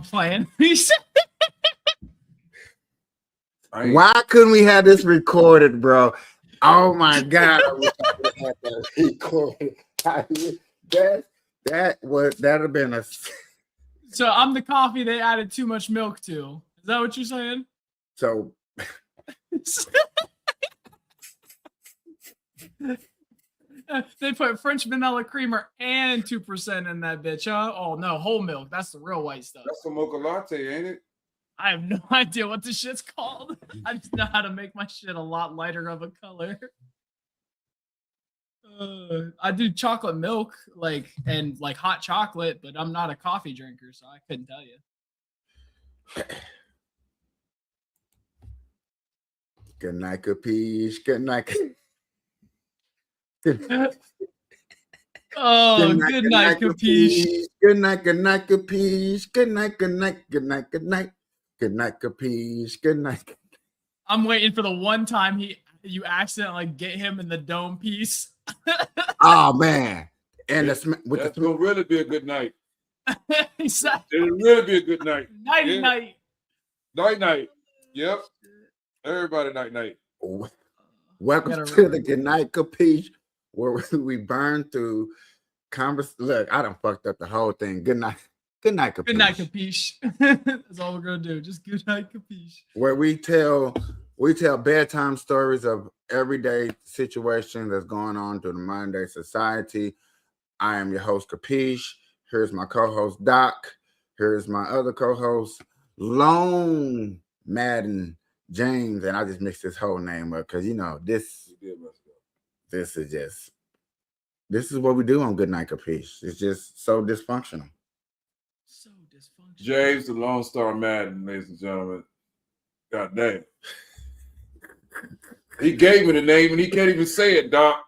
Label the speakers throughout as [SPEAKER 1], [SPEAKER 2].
[SPEAKER 1] playing.
[SPEAKER 2] Why couldn't we have this recorded, bro? Oh my God! I wish I could have had that recorded. That'd have been a.
[SPEAKER 1] So I'm the coffee they added too much milk to. Is that what you're saying?
[SPEAKER 2] So.
[SPEAKER 1] They put French vanilla creamer and 2% in that bitch, huh? Oh no, whole milk. That's the real white stuff.
[SPEAKER 3] That's a mocha latte, ain't it?
[SPEAKER 1] I have no idea what this shit's called. I just know how to make my shit a lot lighter of a color. I do chocolate milk, and hot chocolate, but I'm not a coffee drinker, so I couldn't tell you.
[SPEAKER 2] Good night, KapeasH. Good night.
[SPEAKER 1] Oh, good night, KapeasH.
[SPEAKER 2] Good night, KapeasH. Good night, good night, good night, good night. Good night, KapeasH. Good night.
[SPEAKER 1] I'm waiting for the one time you accidentally get him in the dome piece.
[SPEAKER 2] Oh man. And
[SPEAKER 3] that's gonna really be a good night.
[SPEAKER 1] It'll
[SPEAKER 3] really be a good night.
[SPEAKER 1] Nighty night.
[SPEAKER 2] Night.
[SPEAKER 3] Yep. Everybody night.
[SPEAKER 2] Welcome to the Good Night, KapeasH, where we burn through Look, I done fucked up the whole thing. Good night. Good night, KapeasH.
[SPEAKER 1] Good night, KapeasH. That's all we're gonna do. Just good night, KapeasH.
[SPEAKER 2] Where we tell bedtime stories of everyday situations that's going on through the modern day society. I am your host, KapeasH. Here's my co-host, Doc. Here's my other co-host, Lone Madden James, and I just mixed his whole name up because this is what we do on Good Night, KapeasH. It's just so dysfunctional.
[SPEAKER 3] James the Lone Star Madden, ladies and gentlemen. God damn. He gave me the name and he can't even say it, Doc.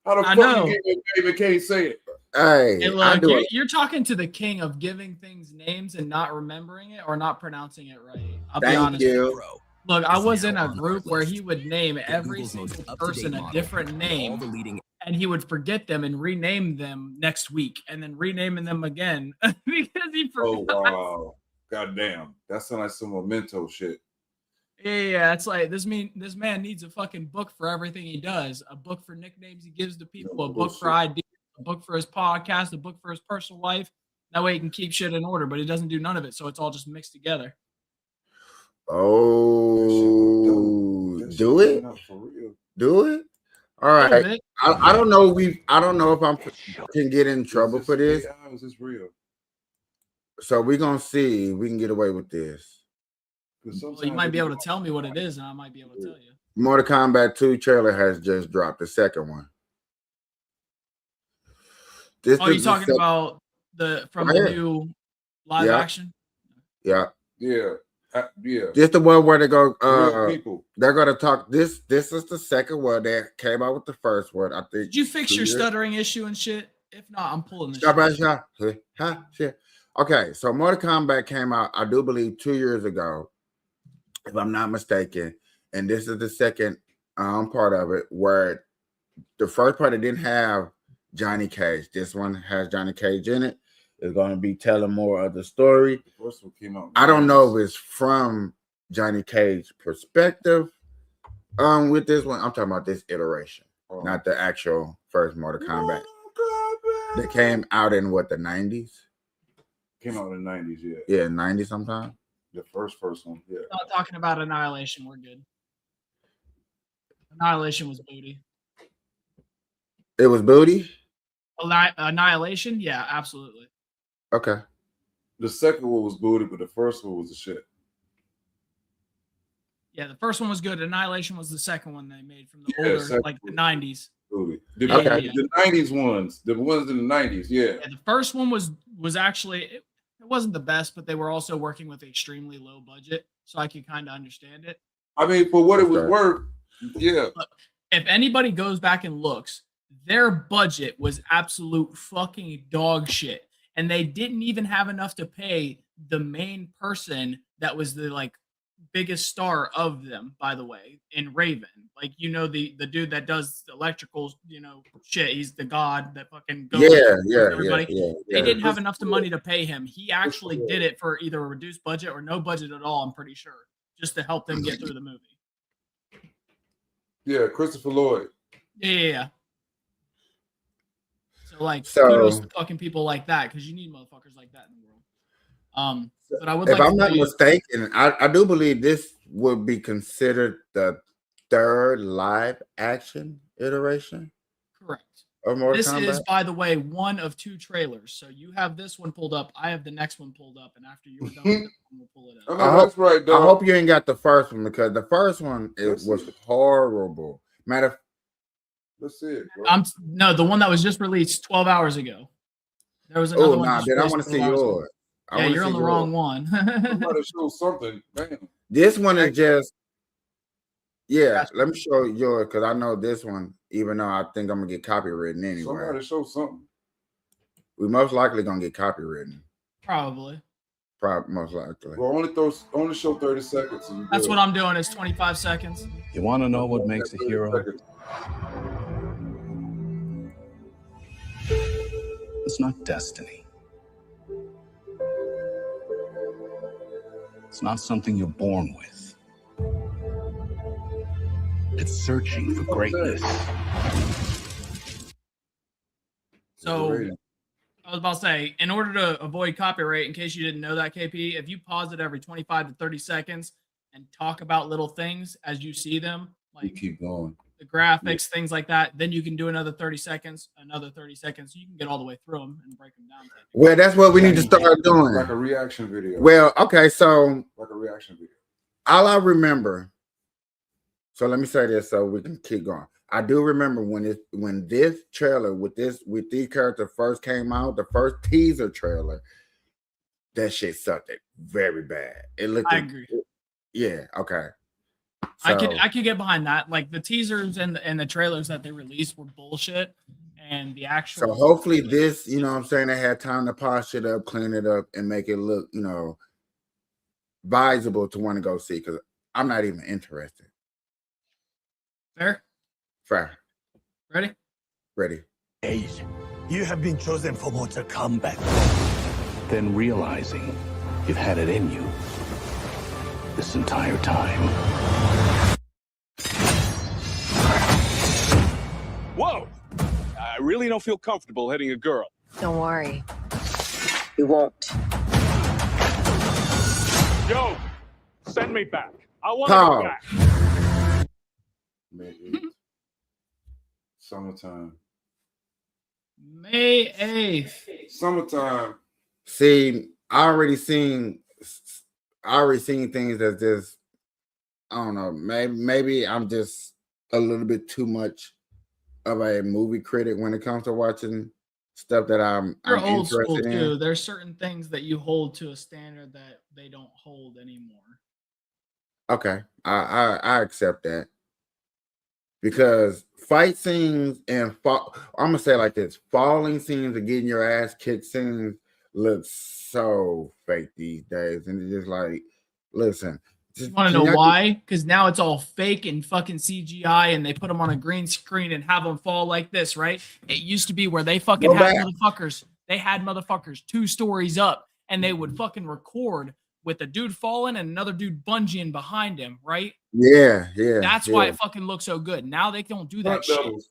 [SPEAKER 3] How the fuck you give me a name and can't say it?
[SPEAKER 2] Hey,
[SPEAKER 1] look, you're talking to the king of giving things names and not remembering it or not pronouncing it right. I'll be honest with you. Look, I was in a group where he would name every single person a different name, and he would forget them and rename them next week, and then renaming them again because he forgot.
[SPEAKER 3] Oh wow! God damn, that sounds like some memento shit.
[SPEAKER 1] Yeah, it's like this man needs a fucking book for everything he does. A book for nicknames he gives to people, a book for ideas, a book for his podcast, a book for his personal life. That way he can keep shit in order, but he doesn't do none of it, so it's all just mixed together.
[SPEAKER 2] Oh, do it. All right. I don't know. I don't know if I can get in trouble for this.
[SPEAKER 3] Is this real?
[SPEAKER 2] So we're gonna see if we can get away with this.
[SPEAKER 1] Well, you might be able to tell me what it is, and I might be able to tell you.
[SPEAKER 2] Mortal Kombat 2 trailer has just dropped, the second one.
[SPEAKER 1] You're talking about the new live action?
[SPEAKER 2] Yeah.
[SPEAKER 3] Yeah.
[SPEAKER 2] Just the one where they go. They're gonna talk. This is the second one that came out with the first one. I think.
[SPEAKER 1] Did you fix your stuttering issue and shit? If not, I'm pulling this.
[SPEAKER 2] Shit. Okay, so Mortal Kombat came out, I do believe, 2 years ago, if I'm not mistaken, and this is the second part of it. Where the first part it didn't have Johnny Cage. This one has Johnny Cage in it. Is going to be telling more of the story.
[SPEAKER 3] The first one came out.
[SPEAKER 2] I don't know if it's from Johnny Cage's perspective. With this one, I'm talking about this iteration, not the actual first Mortal Kombat. That came out in what, the 90s?
[SPEAKER 3] Came out in the 90s, yeah.
[SPEAKER 2] Yeah, 90s sometime.
[SPEAKER 3] The first one, yeah.
[SPEAKER 1] Not talking about Annihilation. We're good. Annihilation was booty.
[SPEAKER 2] It was booty?
[SPEAKER 1] Annihilation? Yeah, absolutely.
[SPEAKER 2] Okay.
[SPEAKER 3] The second one was booty, but the first one was the shit.
[SPEAKER 1] Yeah, the first one was good. Annihilation was the second one they made from the older, like the 90s.
[SPEAKER 3] Booty. The 90s ones. The ones in the 90s, yeah.
[SPEAKER 1] The first one was actually, it wasn't the best, but they were also working with extremely low budget, so I could kind of understand it.
[SPEAKER 3] I mean, for what it was worth, yeah.
[SPEAKER 1] Look, if anybody goes back and looks, their budget was absolute fucking dog shit. And they didn't even have enough to pay the main person that was the biggest star of them, by the way, in Raven. Like, you know, the dude that does electrical, you know, shit. He's the god that fucking goes everybody. They didn't have enough money to pay him. He actually did it for either a reduced budget or no budget at all, I'm pretty sure, just to help them get through the movie.
[SPEAKER 3] Yeah, Christopher Lloyd.
[SPEAKER 1] Yeah. So, like, kudos to fucking people like that, because you need motherfuckers like that in the world. But I would
[SPEAKER 2] if
[SPEAKER 1] like
[SPEAKER 2] I'm not mistaken, I do believe this would be considered the third live action iteration.
[SPEAKER 1] Correct.
[SPEAKER 2] Of Mortal
[SPEAKER 1] This
[SPEAKER 2] Kombat.
[SPEAKER 1] is, by the way, one of 2 trailers. So you have this one pulled up. I have the next one pulled up, and after you're done with that one, we'll pull it up.
[SPEAKER 3] That's right, dog.
[SPEAKER 2] I hope you ain't got the first one, because the first one was horrible.
[SPEAKER 3] Let's see it, bro.
[SPEAKER 1] No, the one that was just released 12 hours ago. There was another one.
[SPEAKER 2] Then I want to see yours.
[SPEAKER 1] Yeah, you're on the wrong one.
[SPEAKER 3] Somebody show something. Damn.
[SPEAKER 2] This one is just, let me show yours, because I know this one, even though I think I'm going to get copywritten anyway.
[SPEAKER 3] Somebody show something.
[SPEAKER 2] We most likely going to get copywritten.
[SPEAKER 1] Probably.
[SPEAKER 2] Most likely.
[SPEAKER 3] Well, only show 30 seconds.
[SPEAKER 1] That's what I'm doing, is 25 seconds.
[SPEAKER 4] You want to know what makes a hero? It's not destiny. It's not something you're born with. It's searching for greatness.
[SPEAKER 1] So, I was about to say, in order to avoid copyright, in case you didn't know that, KP, if you pause it every 25 to 30 seconds and talk about little things as you see them, like
[SPEAKER 3] you keep going,
[SPEAKER 1] the graphics, things like that, then you can do another 30 seconds, another 30 seconds. You can get all the way through them and break them down.
[SPEAKER 2] Well, that's what we need to start doing.
[SPEAKER 3] Like a reaction video.
[SPEAKER 2] Well, okay, so
[SPEAKER 3] like a reaction video.
[SPEAKER 2] All I remember, so let me say this so we can keep going. I do remember when this trailer with these characters first came out, the first teaser trailer, that shit sucked it very bad. I
[SPEAKER 1] agree.
[SPEAKER 2] Yeah, okay.
[SPEAKER 1] So, I could get behind that. Like, the teasers and the trailers that they released were bullshit, and the actual.
[SPEAKER 2] So hopefully this, you know what I'm saying, they had time to polish it up, clean it up, and make it look, you know, viable to want to go see, because I'm not even interested.
[SPEAKER 1] Fair. Ready?
[SPEAKER 2] Ready.
[SPEAKER 5] Age, you have been chosen for Mortal Kombat.
[SPEAKER 4] Then realizing you've had it in you this entire time.
[SPEAKER 6] Whoa! I really don't feel comfortable hitting a girl.
[SPEAKER 7] Don't worry. You won't.
[SPEAKER 6] Yo, send me back. I want to go back.
[SPEAKER 3] May 8th. Summertime.
[SPEAKER 1] May 8th.
[SPEAKER 3] Summertime.
[SPEAKER 2] See, I already seen things that just, I don't know, maybe I'm just a little bit too much of a movie critic when it comes to watching stuff that I'm
[SPEAKER 1] old school
[SPEAKER 2] interested
[SPEAKER 1] too.
[SPEAKER 2] in.
[SPEAKER 1] There's certain things that you hold to a standard that they don't hold anymore.
[SPEAKER 2] Okay, I accept that, because fight scenes and I'm gonna say it like this: falling scenes and getting your ass kicked scenes look so fake these days, and it's just like, listen.
[SPEAKER 1] You want to know why? Because now it's all fake and fucking CGI, and they put them on a green screen and have them fall like this, right? It used to be where they fucking had motherfuckers. They had motherfuckers 2 stories up, and they would fucking record with a dude falling and another dude bungeeing behind him, right?
[SPEAKER 2] Yeah.
[SPEAKER 1] That's why it fucking looks so good. Now they don't do that shit.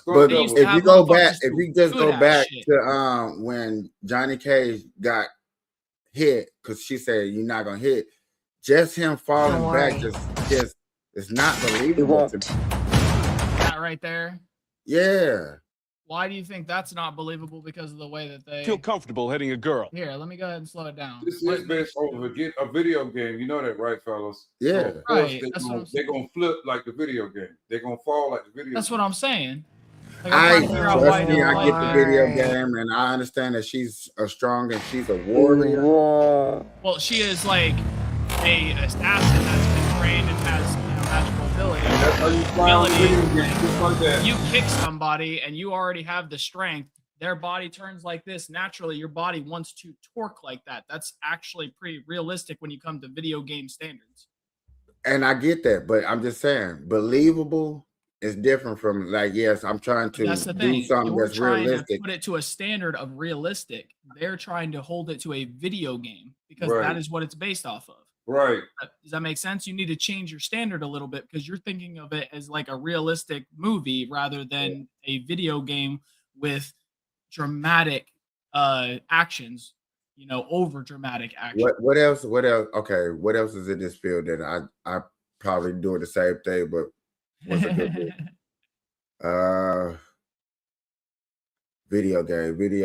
[SPEAKER 2] But if you just go back to when Johnny Cage got hit, because she said you're not gonna hit. Just him falling back, just it's not believable.
[SPEAKER 1] That right there.
[SPEAKER 2] Yeah.
[SPEAKER 1] Why do you think that's not believable? Because of the way that they
[SPEAKER 6] feel comfortable hitting a girl.
[SPEAKER 1] Here, let me go ahead and slow it down.
[SPEAKER 3] This is based on a video game. You know that, right, fellas?
[SPEAKER 2] Yeah.
[SPEAKER 3] So right. They're gonna flip like the video game. They're gonna fall like the video game.
[SPEAKER 1] That's what I'm saying. Like,
[SPEAKER 2] I get the video game, and I understand that she's a strong and she's a warrior.
[SPEAKER 1] Well, she is like a assassin that's been trained and has magical ability.
[SPEAKER 3] That's how you fly video games, just like that.
[SPEAKER 1] You kick somebody and you already have the strength. Their body turns like this. Naturally, your body wants to torque like that. That's actually pretty realistic when you come to video game standards.
[SPEAKER 2] And I get that, but I'm just saying, believable is different from like, yes, I'm trying to
[SPEAKER 1] That's the
[SPEAKER 2] do
[SPEAKER 1] thing.
[SPEAKER 2] something
[SPEAKER 1] You're
[SPEAKER 2] that's
[SPEAKER 1] trying
[SPEAKER 2] realistic.
[SPEAKER 1] to put it to a standard of realistic. They're trying to hold it to a video game because
[SPEAKER 3] Right.
[SPEAKER 1] that is what it's based off of.
[SPEAKER 3] Right.
[SPEAKER 1] Does that make sense? You need to change your standard a little bit because you're thinking of it as like a realistic movie rather than a video game with dramatic actions, you know, over dramatic action.
[SPEAKER 2] What else? What else? Okay, what else is in this field that I probably doing the same thing, but what's a good one? Video game movie.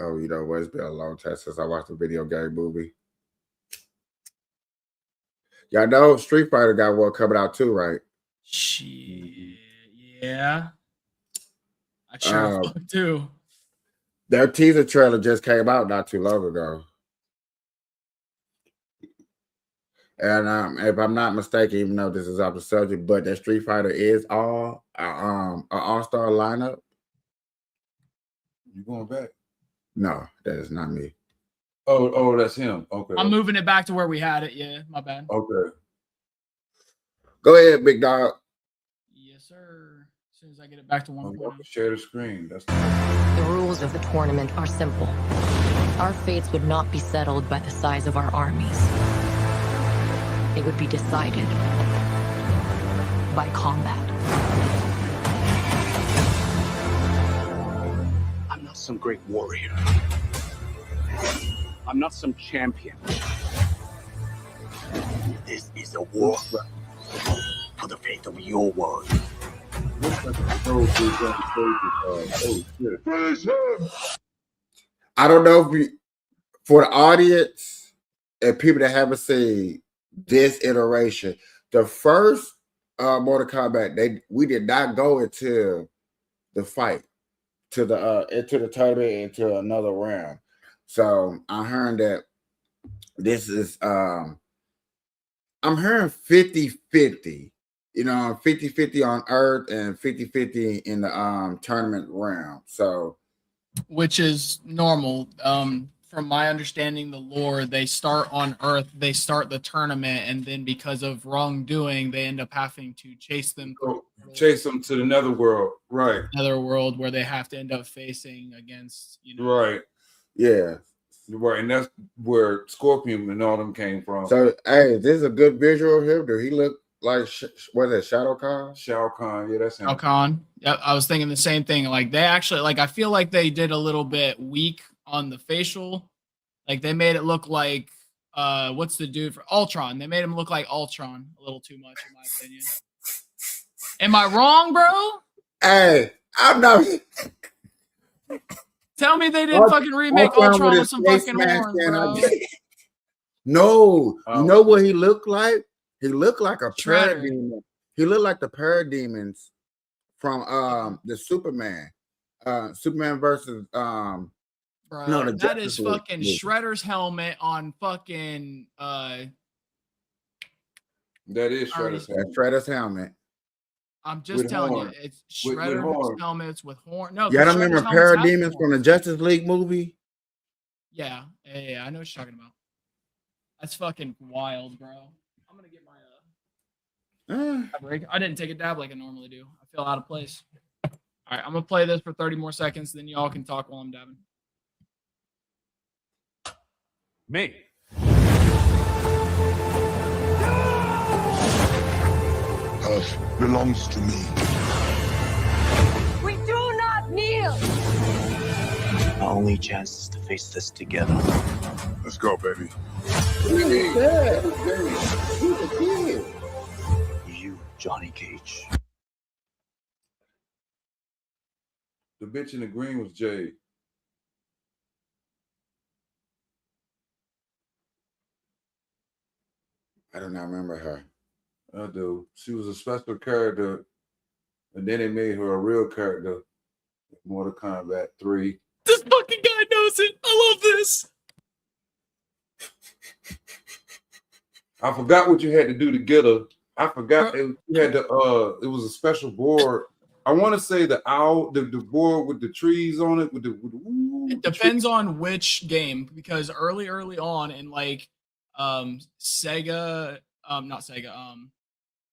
[SPEAKER 2] Oh, you know what? It's been a long time since I watched a video game movie. Y'all know Street Fighter got one coming out too, right?
[SPEAKER 1] Shit, yeah. I sure fuck too.
[SPEAKER 2] Their teaser trailer just came out not too long ago. And if I'm not mistaken, even though this is off the subject, but that Street Fighter is all an all-star lineup.
[SPEAKER 3] You going back?
[SPEAKER 2] No, that is not me.
[SPEAKER 3] Oh, that's him. Okay.
[SPEAKER 1] I'm moving it back to where we had it. Yeah, my bad.
[SPEAKER 3] Okay.
[SPEAKER 2] Go ahead, big dog.
[SPEAKER 1] Yes, sir. As soon as I get it back to 1.0.
[SPEAKER 3] Share the screen. That's
[SPEAKER 7] The rules of the tournament are simple. Our fates would not be settled by the size of our armies. It would be decided by combat.
[SPEAKER 4] I'm not some great warrior. I'm not some champion. This is a war for the fate of your world.
[SPEAKER 2] I don't know if for the audience and people that haven't seen this iteration, the first Mortal Kombat, we did not go into the fight into the tournament into another round. So I heard that this is I'm hearing 50-50. You know, 50-50 on Earth and 50-50 in the tournament round. So,
[SPEAKER 1] which is normal. From my understanding, the lore, they start on Earth, they start the tournament, and then because of wrongdoing, they end up having to chase them
[SPEAKER 3] to the netherworld, right?
[SPEAKER 1] Netherworld, where they have to end up facing against, you know,
[SPEAKER 3] right?
[SPEAKER 2] Yeah,
[SPEAKER 3] right, and that's where Scorpion and all them came from.
[SPEAKER 2] So, hey, this is a good visual of him. Do he look like what is it, Shao Kahn?
[SPEAKER 3] Shao Kahn, yeah, that's him.
[SPEAKER 1] Shao Kahn. Yep, I was thinking the same thing. Like they actually, like I feel like they did a little bit weak on the facial. Like they made it look like what's the dude for Ultron? They made him look like Ultron a little too much, in my opinion. Am I wrong, bro?
[SPEAKER 2] Hey, I'm not.
[SPEAKER 1] Tell me they didn't fucking remake Ultron with some fucking horns, bro.
[SPEAKER 2] No, you know what he looked like? He looked like a
[SPEAKER 1] Shredder.
[SPEAKER 2] parademon. He looked like the parademons from the Superman. Superman versus
[SPEAKER 1] Bro,
[SPEAKER 2] no, the
[SPEAKER 1] that is
[SPEAKER 2] Justice League.
[SPEAKER 1] fucking Shredder's helmet on fucking
[SPEAKER 3] that is Shredder's helmet.
[SPEAKER 2] That's Shredder's helmet.
[SPEAKER 1] I'm just
[SPEAKER 3] With
[SPEAKER 1] telling
[SPEAKER 3] horn.
[SPEAKER 1] you, it's Shredder's helmets with horn. No,
[SPEAKER 2] Y'all don't
[SPEAKER 1] Shredder's
[SPEAKER 2] remember
[SPEAKER 1] helmets have
[SPEAKER 2] parademons from the
[SPEAKER 1] horns.
[SPEAKER 2] Justice League movie?
[SPEAKER 1] Yeah, I know what you're talking about. That's fucking wild, bro. I'm gonna get my break. I didn't take a dab like I normally do. I feel out of place. All right, I'm gonna play this for 30 more seconds, then y'all can talk while I'm dabbing.
[SPEAKER 6] Me.
[SPEAKER 5] Earth belongs to me.
[SPEAKER 7] We do not kneel!
[SPEAKER 4] Our only chance is to face this together.
[SPEAKER 5] Let's go, baby.
[SPEAKER 4] You, Johnny Cage.
[SPEAKER 3] The bitch in the green was Jade.
[SPEAKER 2] I do not remember her.
[SPEAKER 3] I do. She was a special character, and then they made her a real character. Mortal Kombat 3.
[SPEAKER 1] This fucking guy knows it. I love this.
[SPEAKER 3] I forgot what you had to do to get her. I forgot you had to. It was a special board. I want to say the owl, the board with the trees on it.
[SPEAKER 1] It depends on which game, because early on in like Sega not Sega,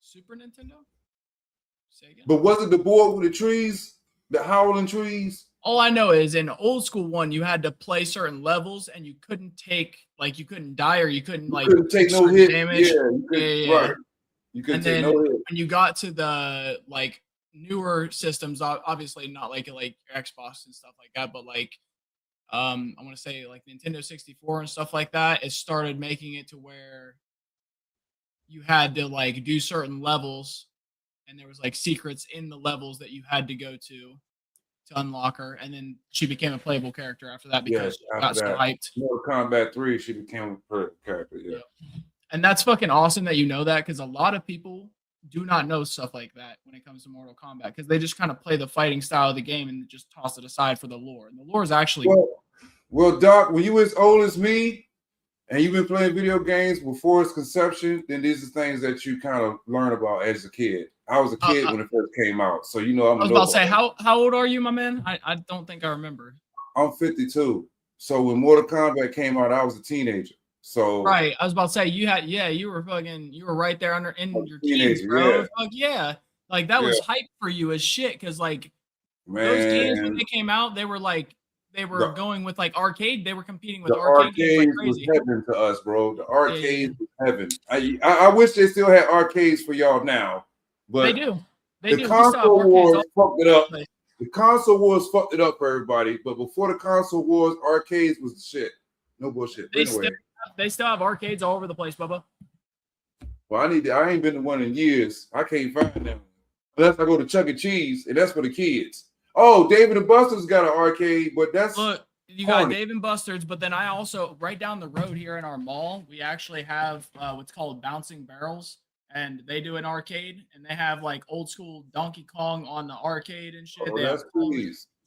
[SPEAKER 1] Super Nintendo. Sega.
[SPEAKER 3] But was it the board with the trees, the howling trees?
[SPEAKER 1] All I know is in old school one, you had to play certain levels, and you couldn't take you couldn't die or you couldn't
[SPEAKER 3] take no hit
[SPEAKER 1] damage.
[SPEAKER 3] Yeah, right. You couldn't take no hit.
[SPEAKER 1] When you got to the newer systems, obviously not like Xbox and stuff like that, but I want to say like Nintendo 64 and stuff like that, it started making it to where you had to do certain levels, and there was secrets in the levels that you had to go to unlock her, and then she became a playable character after that because she got so hyped.
[SPEAKER 3] Mortal Kombat 3, she became a character, yeah.
[SPEAKER 1] And that's fucking awesome that you know that, because a lot of people do not know stuff like that when it comes to Mortal Kombat, because they just kind of play the fighting style of the game and just toss it aside for the lore. And the lore is actually
[SPEAKER 3] well, Doc, when you were as old as me and you've been playing video games before its conception, then these are things that you kind of learn about as a kid. I was a kid when it first came out, so I'm.
[SPEAKER 1] I was about to say, how old are you, my man? I don't think I remember.
[SPEAKER 3] I'm 52. So when Mortal Kombat came out, I was a teenager. So
[SPEAKER 1] right, I was about to say you were right there in your teens, bro.
[SPEAKER 3] Yeah.
[SPEAKER 1] Fuck yeah, that was hype for you as shit, because those games when they came out, they were going with arcade. They were competing with arcade games like crazy.
[SPEAKER 3] Was heaven to us, bro. The arcades was heaven. I wish they still had arcades for y'all now, but
[SPEAKER 1] they do.
[SPEAKER 3] The console wars fucked it up. The console wars fucked it up for everybody. But before the console wars, arcades was the shit. No bullshit.
[SPEAKER 1] They still have arcades all over the place, Bubba.
[SPEAKER 3] Well, I ain't been to one in years. I can't find them unless I go to Chuck E. Cheese, and that's for the kids. Oh, Dave and Buster's got an arcade, but that's
[SPEAKER 1] you got Dave and Buster's, but then I also right down the road here in our mall, we actually have what's called Bouncing Barrels, and they do an arcade, and they have old school Donkey Kong on the arcade and shit.
[SPEAKER 3] Oh,
[SPEAKER 1] they have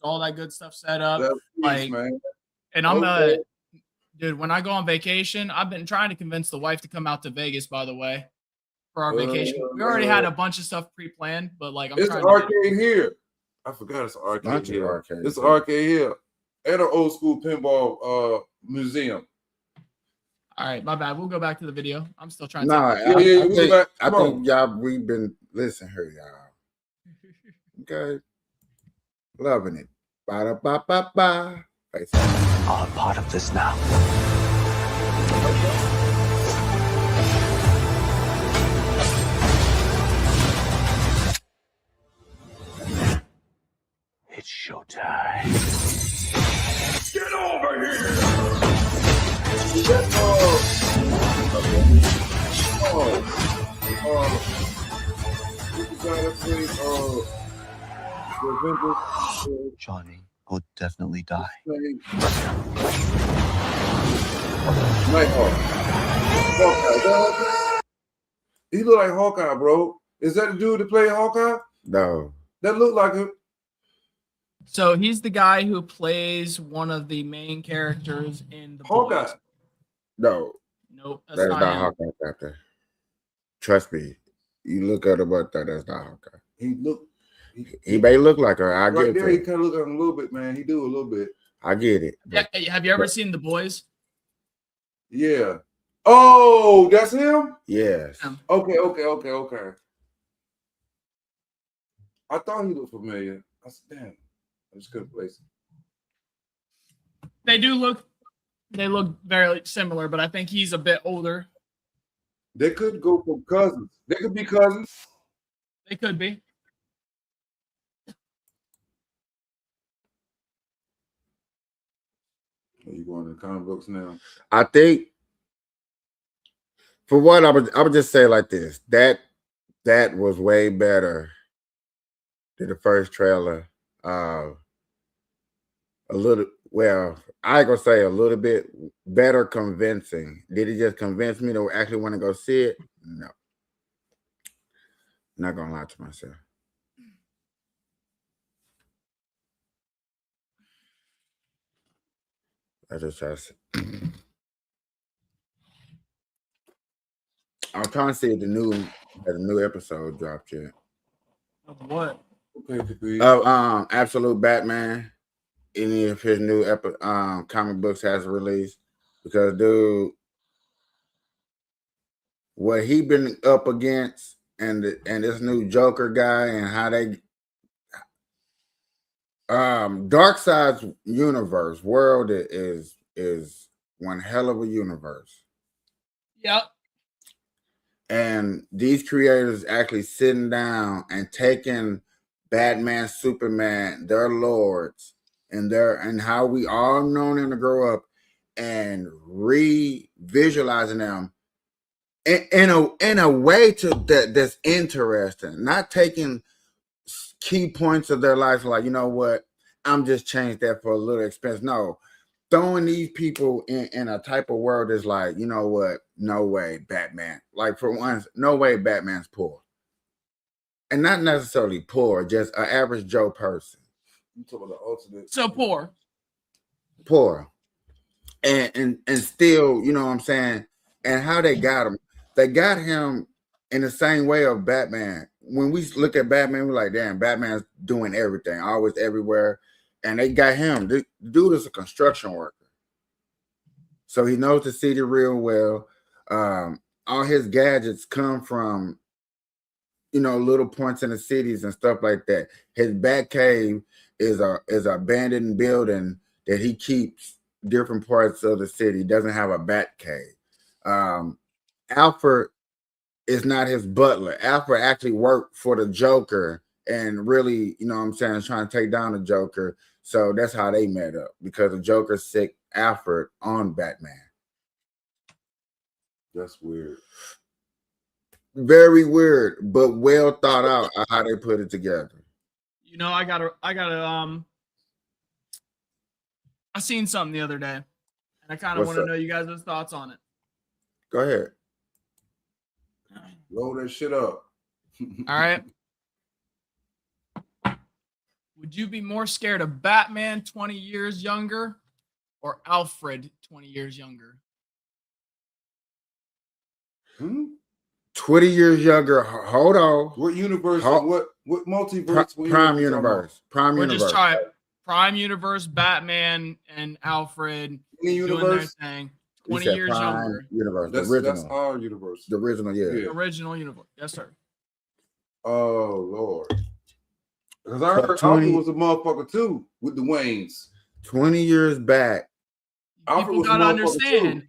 [SPEAKER 1] all that good stuff set up.
[SPEAKER 3] That's man.
[SPEAKER 1] And I'm dude, when I go on vacation, I've been trying to convince the wife to come out to Vegas, by the way, for our vacation. We already had a bunch of stuff pre-planned, but
[SPEAKER 3] it's an arcade here. I forgot it's an arcade here. It's an arcade here. And an old school pinball museum.
[SPEAKER 1] All right, my bad. We'll go back to the video. I'm still trying
[SPEAKER 2] to I think y'all, we've been listening here, y'all. Okay. Loving it. Ba-da-ba-ba-ba.
[SPEAKER 5] Are part of this now. It's showtime.
[SPEAKER 6] Get over here!
[SPEAKER 5] Johnny will definitely die.
[SPEAKER 3] He look like Hawkeye, bro. Is that the dude that played Hawkeye?
[SPEAKER 2] No.
[SPEAKER 3] That look like him.
[SPEAKER 1] So he's the guy who plays one of the main characters in the
[SPEAKER 3] Hawkeye.
[SPEAKER 1] Boys.
[SPEAKER 2] No.
[SPEAKER 1] Nope.
[SPEAKER 2] That's not Hawkeye after. Trust me. You look at him, but that's not Hawkeye. He may look like her. I get it.
[SPEAKER 3] He kind of look like him a little bit, man. He do a little bit.
[SPEAKER 2] I get it.
[SPEAKER 1] Have you ever seen The Boys?
[SPEAKER 3] Yeah. Oh, that's him?
[SPEAKER 2] Yes.
[SPEAKER 3] Okay. I thought he looked familiar. I said, damn. I just couldn't place him.
[SPEAKER 1] They look very similar, but I think he's a bit older.
[SPEAKER 3] They could go from cousins. They could be cousins.
[SPEAKER 1] They could be.
[SPEAKER 3] Are you going to the comic books now?
[SPEAKER 2] I think for what I would just say like this. That was way better than the first trailer. I ain't gonna say a little bit better convincing. Did it just convince me to actually want to go see it? No. Not gonna lie to myself. I just try to I'm trying to see if the new episode dropped yet.
[SPEAKER 1] Of what?
[SPEAKER 3] Okay,
[SPEAKER 2] Absolute Batman. Any of his new comic books has released, because dude, what he been up against and this new Joker guy and how they Darkseid's universe world is one hell of a universe.
[SPEAKER 1] Yep.
[SPEAKER 2] And these creators actually sitting down and taking Batman, Superman, their lords, and how we all known them to grow up, and re-visualizing them in a way that's interesting, not taking key points of their life like, you know what, I'm just changed that for a little expense. No, throwing these people in a type of world is like, you know what, no way Batman, like for once, no way Batman's poor. And not necessarily poor, just an average Joe person.
[SPEAKER 3] You talking about the ultimate.
[SPEAKER 1] So poor.
[SPEAKER 2] And still, you know what I'm saying? And how they got him. They got him in the same way of Batman. When we look at Batman, we're like, damn, Batman's doing everything, always everywhere. And they got him. The dude is a construction worker. So he knows the city real well. All his gadgets come from, you know, little points in the cities and stuff like that. His Batcave is a abandoned building that he keeps different parts of the city. He doesn't have a Batcave. Alfred is not his butler. Alfred actually worked for the Joker and really, you know what I'm saying, trying to take down the Joker. So that's how they met up, because the Joker sick Alfred on Batman.
[SPEAKER 3] That's weird.
[SPEAKER 2] Very weird, but well thought out how they put it together.
[SPEAKER 1] You know, I seen something the other day, and I kind of want to know you guys' thoughts on it.
[SPEAKER 2] Go ahead.
[SPEAKER 3] Roll that shit up.
[SPEAKER 1] All right. Would you be more scared of Batman 20 years younger or Alfred 20 years younger?
[SPEAKER 2] 20 years younger. Hold on.
[SPEAKER 3] What universe? What multiverse?
[SPEAKER 2] Prime universe.
[SPEAKER 1] We're just trying Prime universe, Batman and Alfred doing their thing. 20 years younger.
[SPEAKER 2] Universe.
[SPEAKER 3] That's our universe.
[SPEAKER 2] The original, yeah.
[SPEAKER 1] The original universe. Yes, sir.
[SPEAKER 3] Oh Lord. Because I heard Alfred was a motherfucker too with the Waynes.
[SPEAKER 2] 20 years back.
[SPEAKER 1] People gotta understand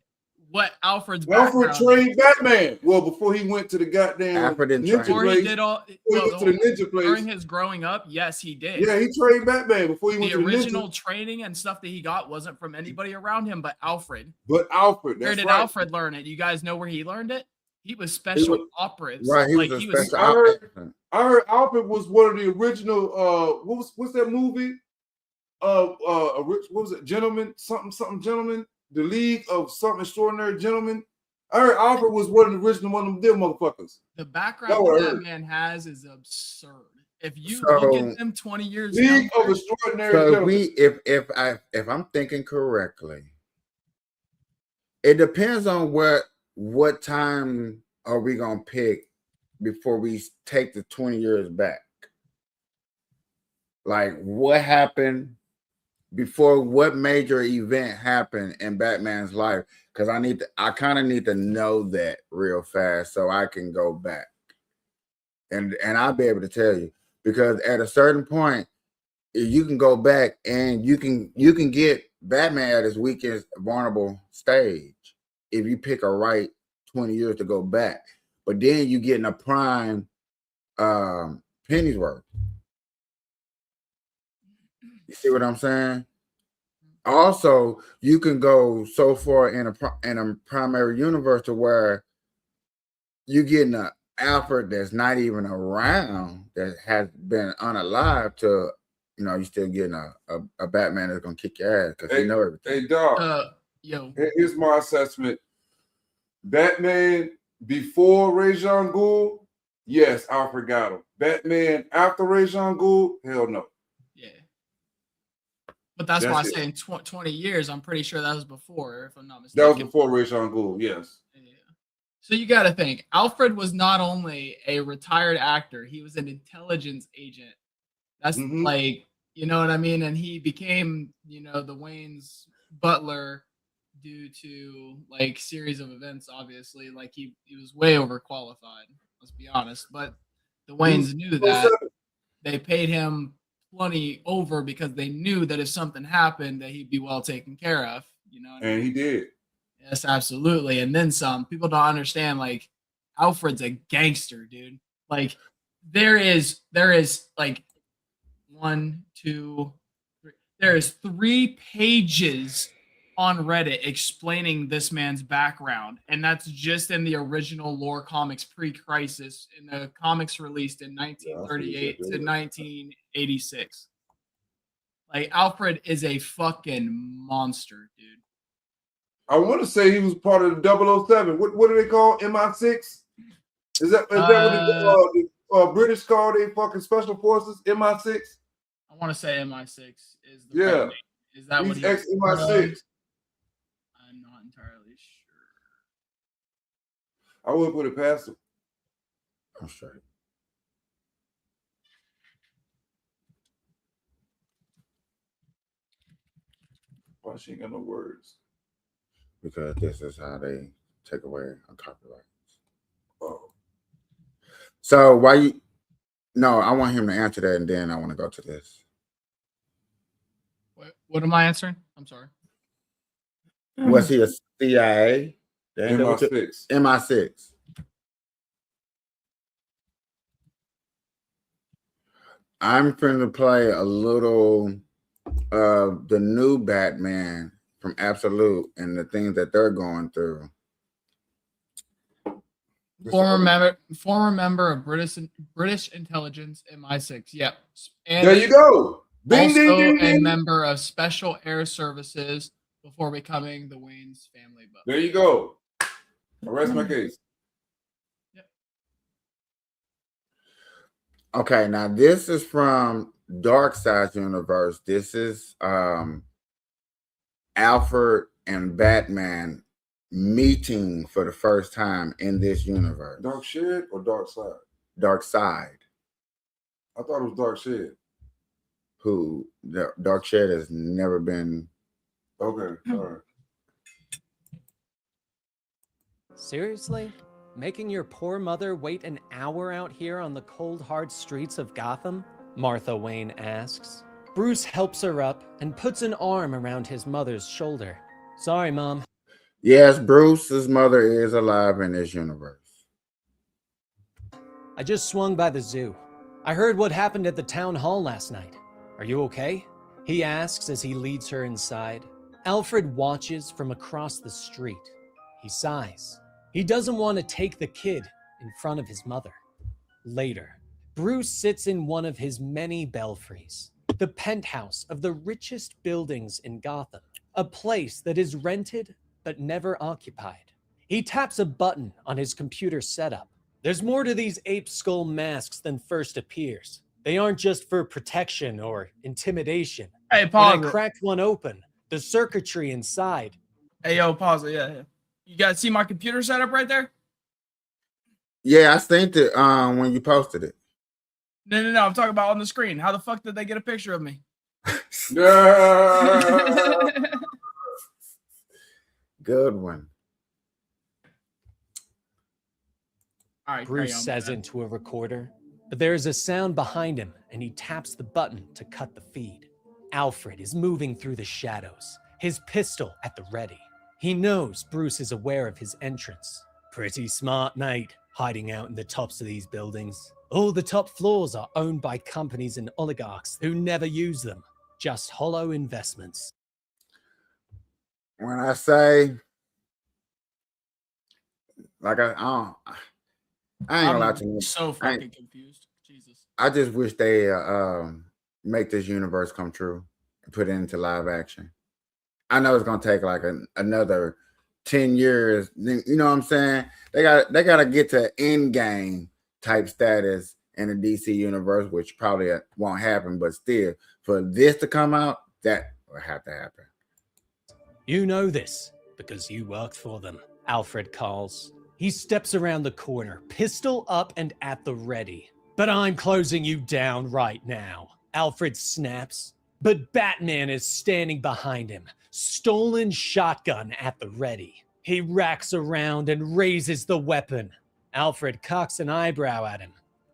[SPEAKER 1] what Alfred's background.
[SPEAKER 3] Alfred trained Batman. Well, before he went to the goddamn
[SPEAKER 2] ninja
[SPEAKER 3] place.
[SPEAKER 1] During his growing up, yes, he did.
[SPEAKER 3] Yeah, he trained Batman before he went to the
[SPEAKER 1] original training and stuff that he got wasn't from anybody around him, but Alfred.
[SPEAKER 3] Where did
[SPEAKER 1] Alfred learn it? You guys know where he learned it? He was special ops.
[SPEAKER 2] Right,
[SPEAKER 3] I heard Alfred was one of the original. What's that movie? What was it? Gentlemen, something gentlemen. The League of Something Extraordinary Gentlemen. I heard Alfred was one of the original one of them motherfuckers.
[SPEAKER 1] The background that man has is absurd. If you look at them 20 years
[SPEAKER 3] League of Extraordinary Gentlemen.
[SPEAKER 2] If I'm thinking correctly, it depends on what time are we gonna pick before we take the 20 years back. Like what happened before, what major event happened in Batman's life? Because I kind of need to know that real fast so I can go back. And I'll be able to tell you, because at a certain point, you can go back and you can get Batman at his weakest vulnerable stage if you pick a right 20 years to go back. But then you get in a prime penny's worth. You see what I'm saying? Also, you can go so far in a primary universe to where you getting an Alfred that's not even around, that has been unalive, to, you know, you still getting a Batman that's gonna kick your ass because he know everything.
[SPEAKER 3] Hey dog, here's my assessment. Batman before Ra's al Ghul, yes, Alfred got him. Batman after Ra's al Ghul, hell no.
[SPEAKER 1] But that's why I say in 20 years, I'm pretty sure that was before, if I'm not mistaken.
[SPEAKER 3] That was before Ra's al Ghul, yes.
[SPEAKER 1] Yeah. So you got to think, Alfred was not only a retired actor, he was an intelligence agent. That's like, you know what I mean? And he became, you know, the Wayne's butler due to like series of events. Obviously, like he was way overqualified. Let's be honest. But the Waynes knew that. They paid him plenty over because they knew that if something happened, that he'd be well taken care of. You know,
[SPEAKER 3] and he did.
[SPEAKER 1] Yes, absolutely. And then some. People don't understand. Like Alfred's a gangster, dude. Like there is like 1, 2, 3. There is 3 pages on Reddit explaining this man's background, and that's just in the original lore comics pre-crisis, in the comics released in 1938 to 1986. Like Alfred is a fucking monster, dude.
[SPEAKER 3] I want to say he was part of the 007. What do they call MI6? Is that what the British call their fucking special forces? MI6.
[SPEAKER 1] I want to say MI6 is the
[SPEAKER 3] yeah.
[SPEAKER 1] right name. Is that
[SPEAKER 3] he's
[SPEAKER 1] what he's
[SPEAKER 3] ex MI6?
[SPEAKER 1] I'm not entirely sure.
[SPEAKER 3] I would put it past him.
[SPEAKER 2] I'm straight.
[SPEAKER 3] Why she ain't got no words?
[SPEAKER 2] Because this is how they take away a copyright.
[SPEAKER 3] Oh.
[SPEAKER 2] So why you? No, I want him to answer that, and then I want to go to this.
[SPEAKER 1] What am I answering? I'm sorry.
[SPEAKER 2] Was he a CIA?
[SPEAKER 3] MI6.
[SPEAKER 2] MI6. I'm going to play a little of the new Batman from Absolute and the things that they're going through.
[SPEAKER 1] Former member of British intelligence MI6. Yep. And
[SPEAKER 3] there you go.
[SPEAKER 1] Bing, also ding, ding, a member of Special Air Services before becoming the Wayne's family buff.
[SPEAKER 3] There you go. Arrest my case.
[SPEAKER 1] Yep.
[SPEAKER 2] Okay, now this is from Darkseid's universe. This is Alfred and Batman meeting for the first time in this universe.
[SPEAKER 3] Dark Shed or Dark Side?
[SPEAKER 2] Dark Side.
[SPEAKER 3] I thought it was Dark Shed.
[SPEAKER 2] Who Dark Shed has never been.
[SPEAKER 3] Okay, all right.
[SPEAKER 8] Seriously? Making your poor mother wait an hour out here on the cold, hard streets of Gotham? Martha Wayne asks. Bruce helps her up and puts an arm around his mother's shoulder. Sorry, Mom.
[SPEAKER 2] Yes, Bruce's mother is alive in this universe.
[SPEAKER 8] I just swung by the zoo. I heard what happened at the town hall last night. Are you okay? He asks as he leads her inside. Alfred watches from across the street. He sighs. He doesn't want to take the kid in front of his mother. Later, Bruce sits in one of his many belfries, the penthouse of the richest buildings in Gotham, a place that is rented but never occupied. He taps a button on his computer setup. There's more to these ape skull masks than first appears. They aren't just for protection or intimidation.
[SPEAKER 1] Hey, pause.
[SPEAKER 8] When I cracked one open, the circuitry inside.
[SPEAKER 1] Hey, yo, pause it. Yeah. You guys see my computer setup right there?
[SPEAKER 2] Yeah, I synced it when you posted it.
[SPEAKER 1] No. I'm talking about on the screen. How the fuck did they get a picture of me?
[SPEAKER 2] Good one.
[SPEAKER 1] All right,
[SPEAKER 8] Bruce says into a recorder, but there is a sound behind him and he taps the button to cut the feed. Alfred is moving through the shadows, his pistol at the ready. He knows Bruce is aware of his entrance. Pretty smart, mate, hiding out in the tops of these buildings. All the top floors are owned by companies and oligarchs who never use them. Just hollow investments.
[SPEAKER 2] When I say, like, I ain't gonna lie to you.
[SPEAKER 1] So fucking confused. Jesus.
[SPEAKER 2] I just wish they make this universe come true and put it into live action. I know it's gonna take like another 10 years. You know what I'm saying? They gotta get to end game type status in the DC universe, which probably won't happen, but still, for this to come out, that will have to happen.
[SPEAKER 8] You know this because you worked for them, Alfred calls. He steps around the corner, pistol up and at the ready. But I'm closing you down right now, Alfred snaps. But Batman is standing behind him, stolen shotgun at the ready. He racks around and raises the weapon. Alfred cocks an eyebrow at him.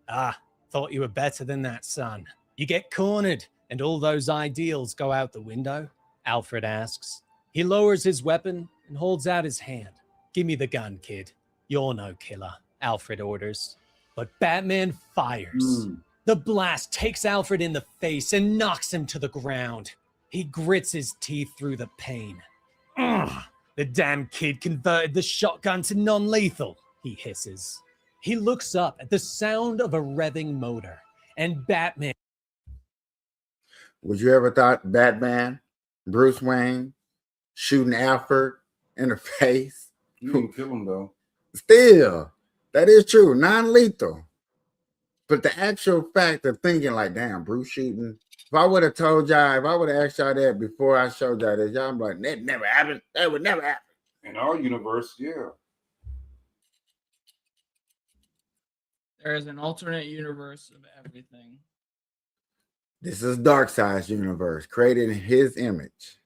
[SPEAKER 8] Ah, thought you were better than that, son. You get cornered and all those ideals go out the window? Alfred asks. He lowers his weapon and holds out his hand. Give me the gun, kid. You're no killer, Alfred orders. But Batman fires. The blast takes Alfred in the face and knocks him to the ground. He grits his teeth through the pain. Ugh, the damn kid converted the shotgun to non-lethal, he hisses. He looks up at the sound of a revving motor, and Batman.
[SPEAKER 2] Would you ever thought Batman, Bruce Wayne, shooting Alfred in the face?
[SPEAKER 3] You didn't kill him though.
[SPEAKER 2] Still, that is true, non-lethal. But the actual fact of thinking like, damn, Bruce shooting. If I would have told y'all, if I would have asked y'all that before I showed y'all this, y'all be like, that never happened. That would never happen.
[SPEAKER 3] In our universe, yeah.
[SPEAKER 1] There is an alternate universe of everything.
[SPEAKER 2] This is Darkseid's universe, created in his image.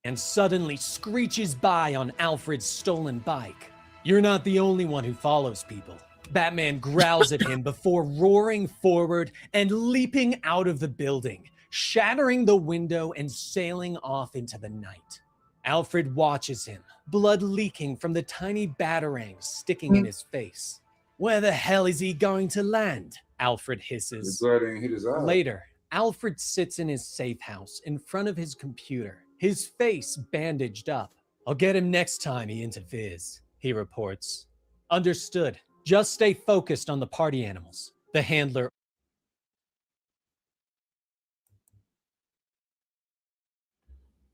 [SPEAKER 8] And suddenly screeches by on Alfred's stolen bike. You're not the only one who follows people. Batman growls at him before roaring forward and leaping out of the building, shattering the window and sailing off into the night. Alfred watches him, blood leaking from the tiny batarangs sticking in his face. Where the hell is he going to land? Alfred hisses.
[SPEAKER 3] The blood ain't hit his eye.
[SPEAKER 8] Later, Alfred sits in his safe house in front of his computer, his face bandaged up. I'll get him next time he interferes, he reports. Understood. Just stay focused on the party animals. The handler.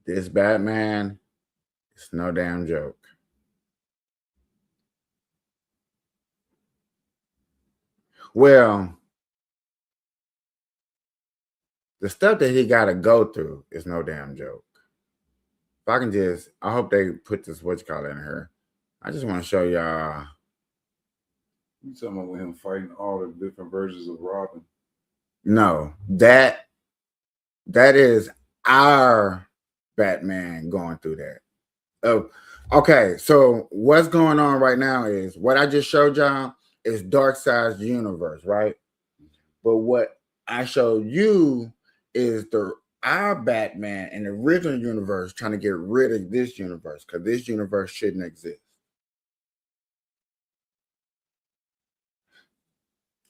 [SPEAKER 2] This Batman, it's no damn joke. Well, the stuff that he got to go through is no damn joke. If I can just, I hope they put this whatchamacallit in here. I just want to show y'all.
[SPEAKER 3] You talking about with him fighting all the different versions of Robin?
[SPEAKER 2] No, that is our Batman going through that. Oh, okay. So what's going on right now is what I just showed y'all is Darkseid's universe, right? But what I showed you is our Batman in the original universe trying to get rid of this universe because this universe shouldn't exist.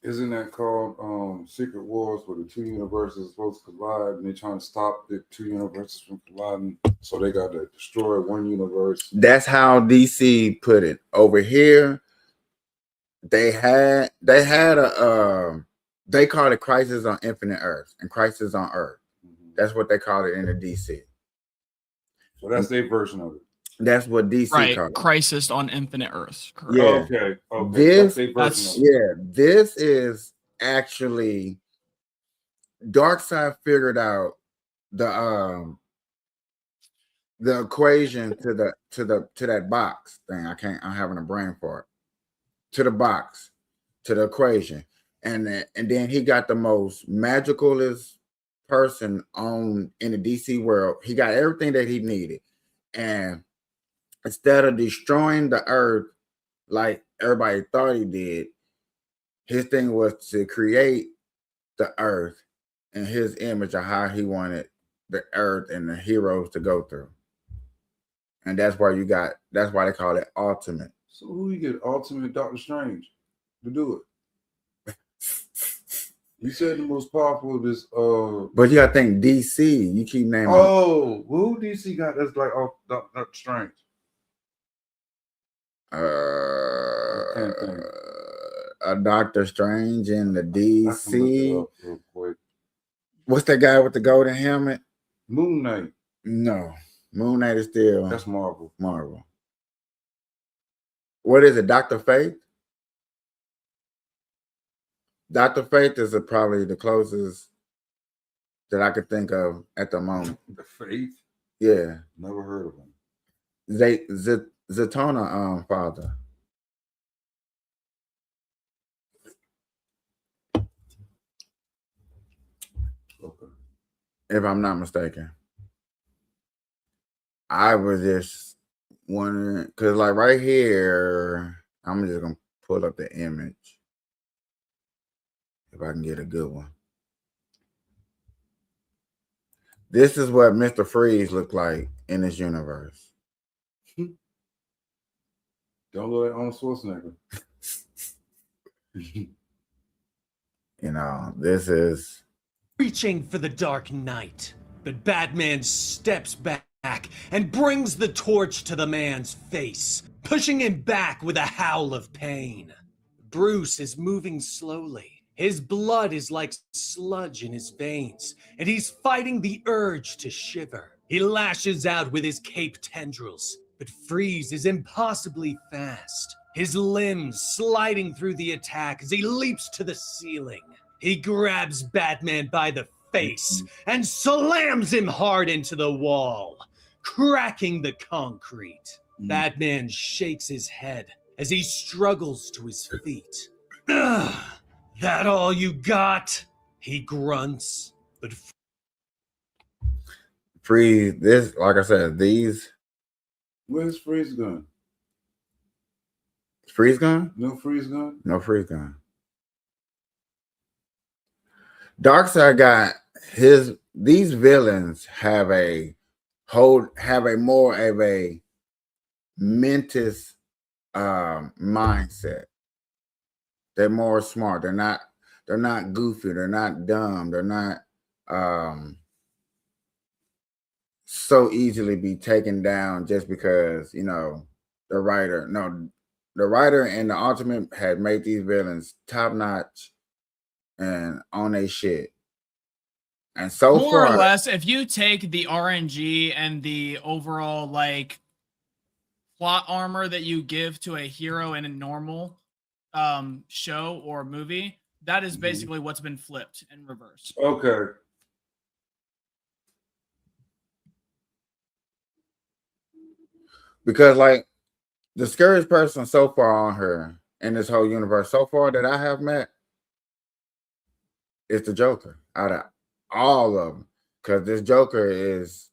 [SPEAKER 3] Isn't that called Secret Wars, where the two universes are supposed to collide and they're trying to stop the two universes from colliding? So they got to destroy one universe.
[SPEAKER 2] That's how DC put it. Over here, they had a they called it Crisis on Infinite Earth and Crisis on Earth. That's what they called it in the DC.
[SPEAKER 3] So that's their version of it.
[SPEAKER 2] That's what DC called it.
[SPEAKER 1] Crisis on Infinite Earths. Correct.
[SPEAKER 2] Yeah.
[SPEAKER 3] Okay.
[SPEAKER 2] This,
[SPEAKER 3] yeah,
[SPEAKER 2] this is actually Darkseid figured out the equation to that box thing. I'm having a brain fart. To the box, to the equation. And then he got the most magicalest person in the DC world. He got everything that he needed. And instead of destroying the earth like everybody thought he did, his thing was to create the earth in his image of how he wanted the earth and the heroes to go through. And that's why they call it Ultimate.
[SPEAKER 3] So who you get Ultimate Doctor Strange to do it? You said the most powerful of this
[SPEAKER 2] but you gotta think DC. You keep naming
[SPEAKER 3] who DC got that's like Doctor Strange?
[SPEAKER 2] A Doctor Strange in the DC. What's that guy with the golden helmet?
[SPEAKER 3] Moon Knight.
[SPEAKER 2] No, Moon Knight is still.
[SPEAKER 3] That's Marvel.
[SPEAKER 2] Marvel. What is it? Dr. Fate? Dr. Fate is probably the closest that I could think of at the moment.
[SPEAKER 3] The Faith?
[SPEAKER 2] Yeah.
[SPEAKER 3] Never heard of him.
[SPEAKER 2] Zatanna father.
[SPEAKER 3] Okay.
[SPEAKER 2] If I'm not mistaken. I was just wondering because, like, right here, I'm just gonna pull up the image if I can get a good one. This is what Mr. Freeze looked like in this universe.
[SPEAKER 3] Don't look like Arnold Schwarzenegger.
[SPEAKER 2] You know, this is
[SPEAKER 8] reaching for the Dark Knight, but Batman steps back and brings the torch to the man's face, pushing him back with a howl of pain. Bruce is moving slowly. His blood is like sludge in his veins, and he's fighting the urge to shiver. He lashes out with his cape tendrils, but Freeze is impossibly fast, his limbs sliding through the attack as he leaps to the ceiling. He grabs Batman by the face and slams him hard into the wall, cracking the concrete. Batman shakes his head as he struggles to his feet. Ugh, that all you got? He grunts, but
[SPEAKER 2] Freeze. This, like I said, these.
[SPEAKER 3] Where's Freeze gun?
[SPEAKER 2] Freeze gun?
[SPEAKER 3] No Freeze gun?
[SPEAKER 2] No Freeze gun. Darkseid got these villains have a more of a mentis mindset. They're more smart. They're not goofy. They're not dumb. They're not so easily be taken down just because, you know, the writer and the Ultimate had made these villains top notch and on their shit. And so
[SPEAKER 1] more
[SPEAKER 2] far,
[SPEAKER 1] or less, if you take the RNG and the overall like plot armor that you give to a hero in a normal show or movie, that is basically what's been flipped in reverse.
[SPEAKER 3] Okay.
[SPEAKER 2] Because like the scariest person so far on her in this whole universe so far that I have met is the Joker out of all of them. Because this Joker is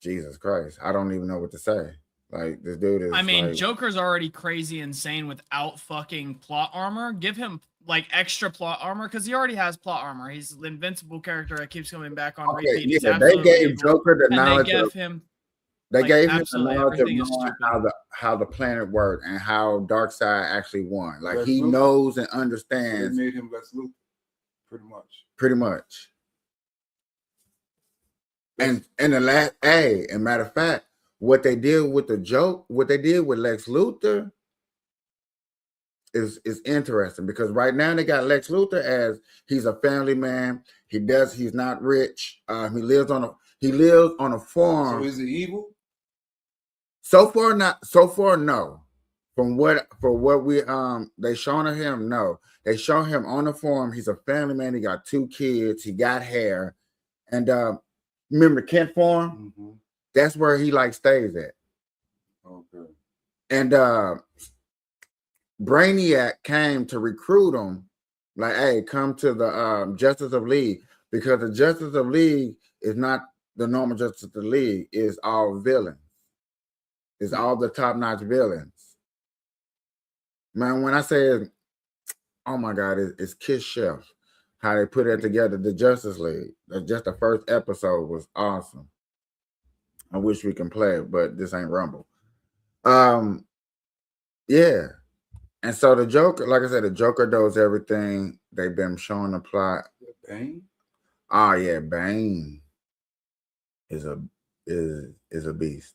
[SPEAKER 2] Jesus Christ. I don't even know what to say. Like this dude is.
[SPEAKER 1] I mean,
[SPEAKER 2] like,
[SPEAKER 1] Joker's already crazy insane without fucking plot armor. Give him like extra plot armor because he already has plot armor. He's the invincible character that keeps coming back on repeat.
[SPEAKER 2] Yeah, they gave Joker the knowledge. They
[SPEAKER 1] like,
[SPEAKER 2] gave him the knowledge of
[SPEAKER 1] everything is
[SPEAKER 2] knowing
[SPEAKER 1] stupid.
[SPEAKER 2] how the planet worked and how Darkseid actually won. Like he knows and understands.
[SPEAKER 3] They made him Lex Luthor,
[SPEAKER 2] pretty much. And the last, and matter of fact, what they did with what they did with Lex Luthor is interesting because right now they got Lex Luthor as he's a family man. He's not rich. He lives on a farm.
[SPEAKER 3] So is he evil?
[SPEAKER 2] So far, not. So far, no. For what we they shown him, no. They show him on the farm. He's a family man. He got 2 kids. He got hair, and remember Kent Farm?
[SPEAKER 3] Mm-hmm.
[SPEAKER 2] That's where he like stays at.
[SPEAKER 3] Okay.
[SPEAKER 2] And Brainiac came to recruit him, like, hey, come to the Justice of League because the Justice of League is not the normal Justice of the League. Is all villains. It's all the top-notch villains. Man, when I say, oh my God, it's Kiss Chef. How they put it together, the Justice League. Just the first episode was awesome. I wish we can play it, but this ain't Rumble. Yeah. And so the Joker, like I said, the Joker does everything. They've been showing the plot.
[SPEAKER 3] Bane?
[SPEAKER 2] Oh yeah, Bane is a beast.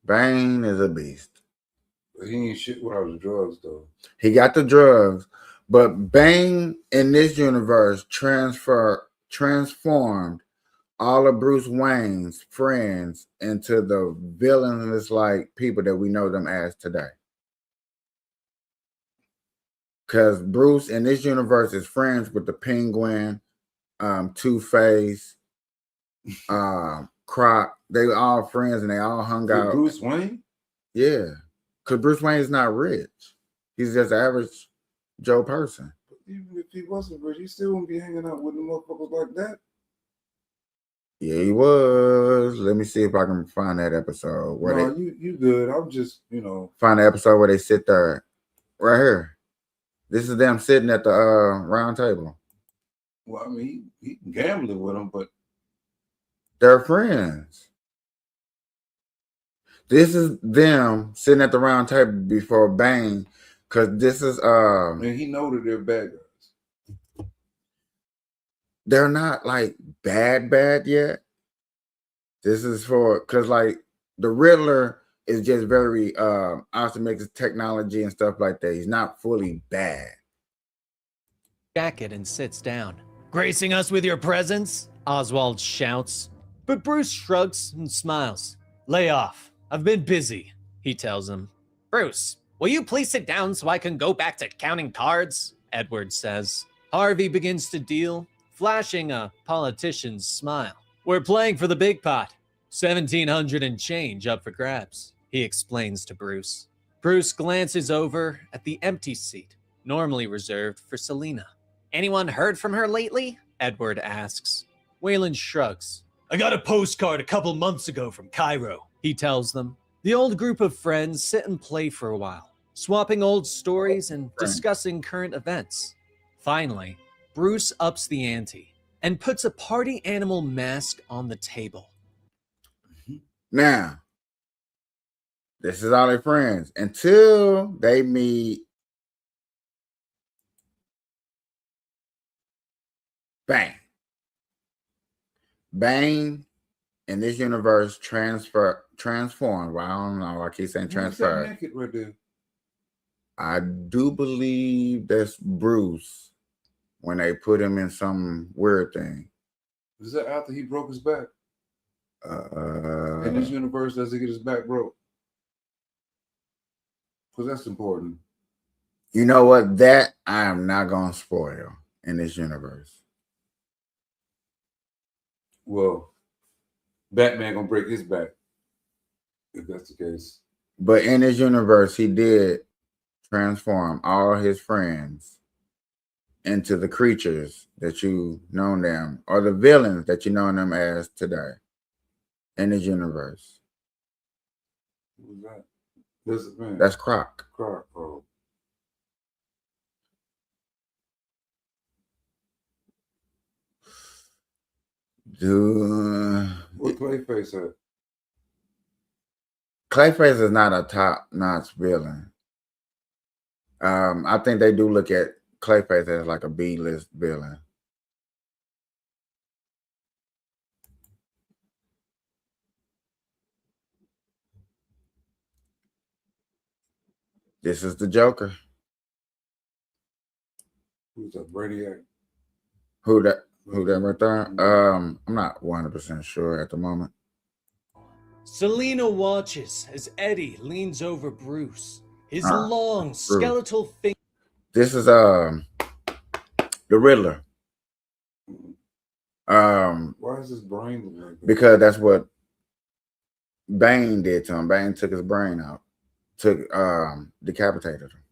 [SPEAKER 2] Bane is a beast.
[SPEAKER 3] He ain't shit without the drugs, though.
[SPEAKER 2] He got the drugs, but Bane in this universe transformed all of Bruce Wayne's friends into the villainous like people that we know them as today. Because Bruce in this universe is friends with the Penguin, Two-Face, Croc. They were all friends and they all hung out.
[SPEAKER 3] Bruce Wayne?
[SPEAKER 2] Yeah. Because Bruce Wayne is not rich. He's just an average Joe person.
[SPEAKER 3] Even if he wasn't rich, he still wouldn't be hanging out with the motherfuckers like that.
[SPEAKER 2] Yeah, he was. Let me see if I can find that episode. Where
[SPEAKER 3] No, you good. I'm just,
[SPEAKER 2] find the episode where they sit there. Right here. This is them sitting at the round table.
[SPEAKER 3] Well, I mean, he gambling with them, but
[SPEAKER 2] they're friends. This is them sitting at the round table before Bane, because this is
[SPEAKER 3] and he know that they're bad guys.
[SPEAKER 2] They're not like bad yet. This is for because like the Riddler is just very optimistic technology and stuff like that. He's not fully bad.
[SPEAKER 8] Jacket and sits down. Gracing us with your presence? Oswald shouts. But Bruce shrugs and smiles. Lay off. I've been busy, he tells him. Bruce, will you please sit down so I can go back to counting cards? Edward says. Harvey begins to deal, flashing a politician's smile. We're playing for the big pot. 1,700 and change up for grabs, he explains to Bruce. Bruce glances over at the empty seat, normally reserved for Selina. Anyone heard from her lately? Edward asks. Wayland shrugs. I got a postcard a couple months ago from Cairo, he tells them. The old group of friends sit and play for a while, swapping old stories and discussing current events. Finally, Bruce ups the ante and puts a party animal mask on the table.
[SPEAKER 2] Now, this is all their friends until they meet Bane. Bane in this universe transformed. Well, I don't know. I keep saying transferred. I do believe that's Bruce when they put him in some weird thing.
[SPEAKER 3] Is that after he broke his back? In this universe, does he get his back broke? Because that's important.
[SPEAKER 2] You know what? That I am not going to spoil in this universe.
[SPEAKER 3] Well, Batman gonna break his back if that's the case.
[SPEAKER 2] But in this universe, he did transform all his friends into the creatures that you know them, or the villains that you know them as today. In this universe.
[SPEAKER 3] Who's that? This is man.
[SPEAKER 2] That's Croc.
[SPEAKER 3] Croc. Oh.
[SPEAKER 2] Dude.
[SPEAKER 3] What Clayface at?
[SPEAKER 2] Clayface is not a top-notch villain. I think they do look at Clayface as like a B-list villain. This is the Joker.
[SPEAKER 3] Who's that? Brainiac?
[SPEAKER 2] Who that right there? I'm not 100% sure at the moment.
[SPEAKER 8] Selina watches as Eddie leans over Bruce. His long skeletal finger.
[SPEAKER 2] This is the Riddler.
[SPEAKER 3] Why is his brain like that?
[SPEAKER 2] Because that's what Bane did to him. Bane took his brain out. Decapitated him.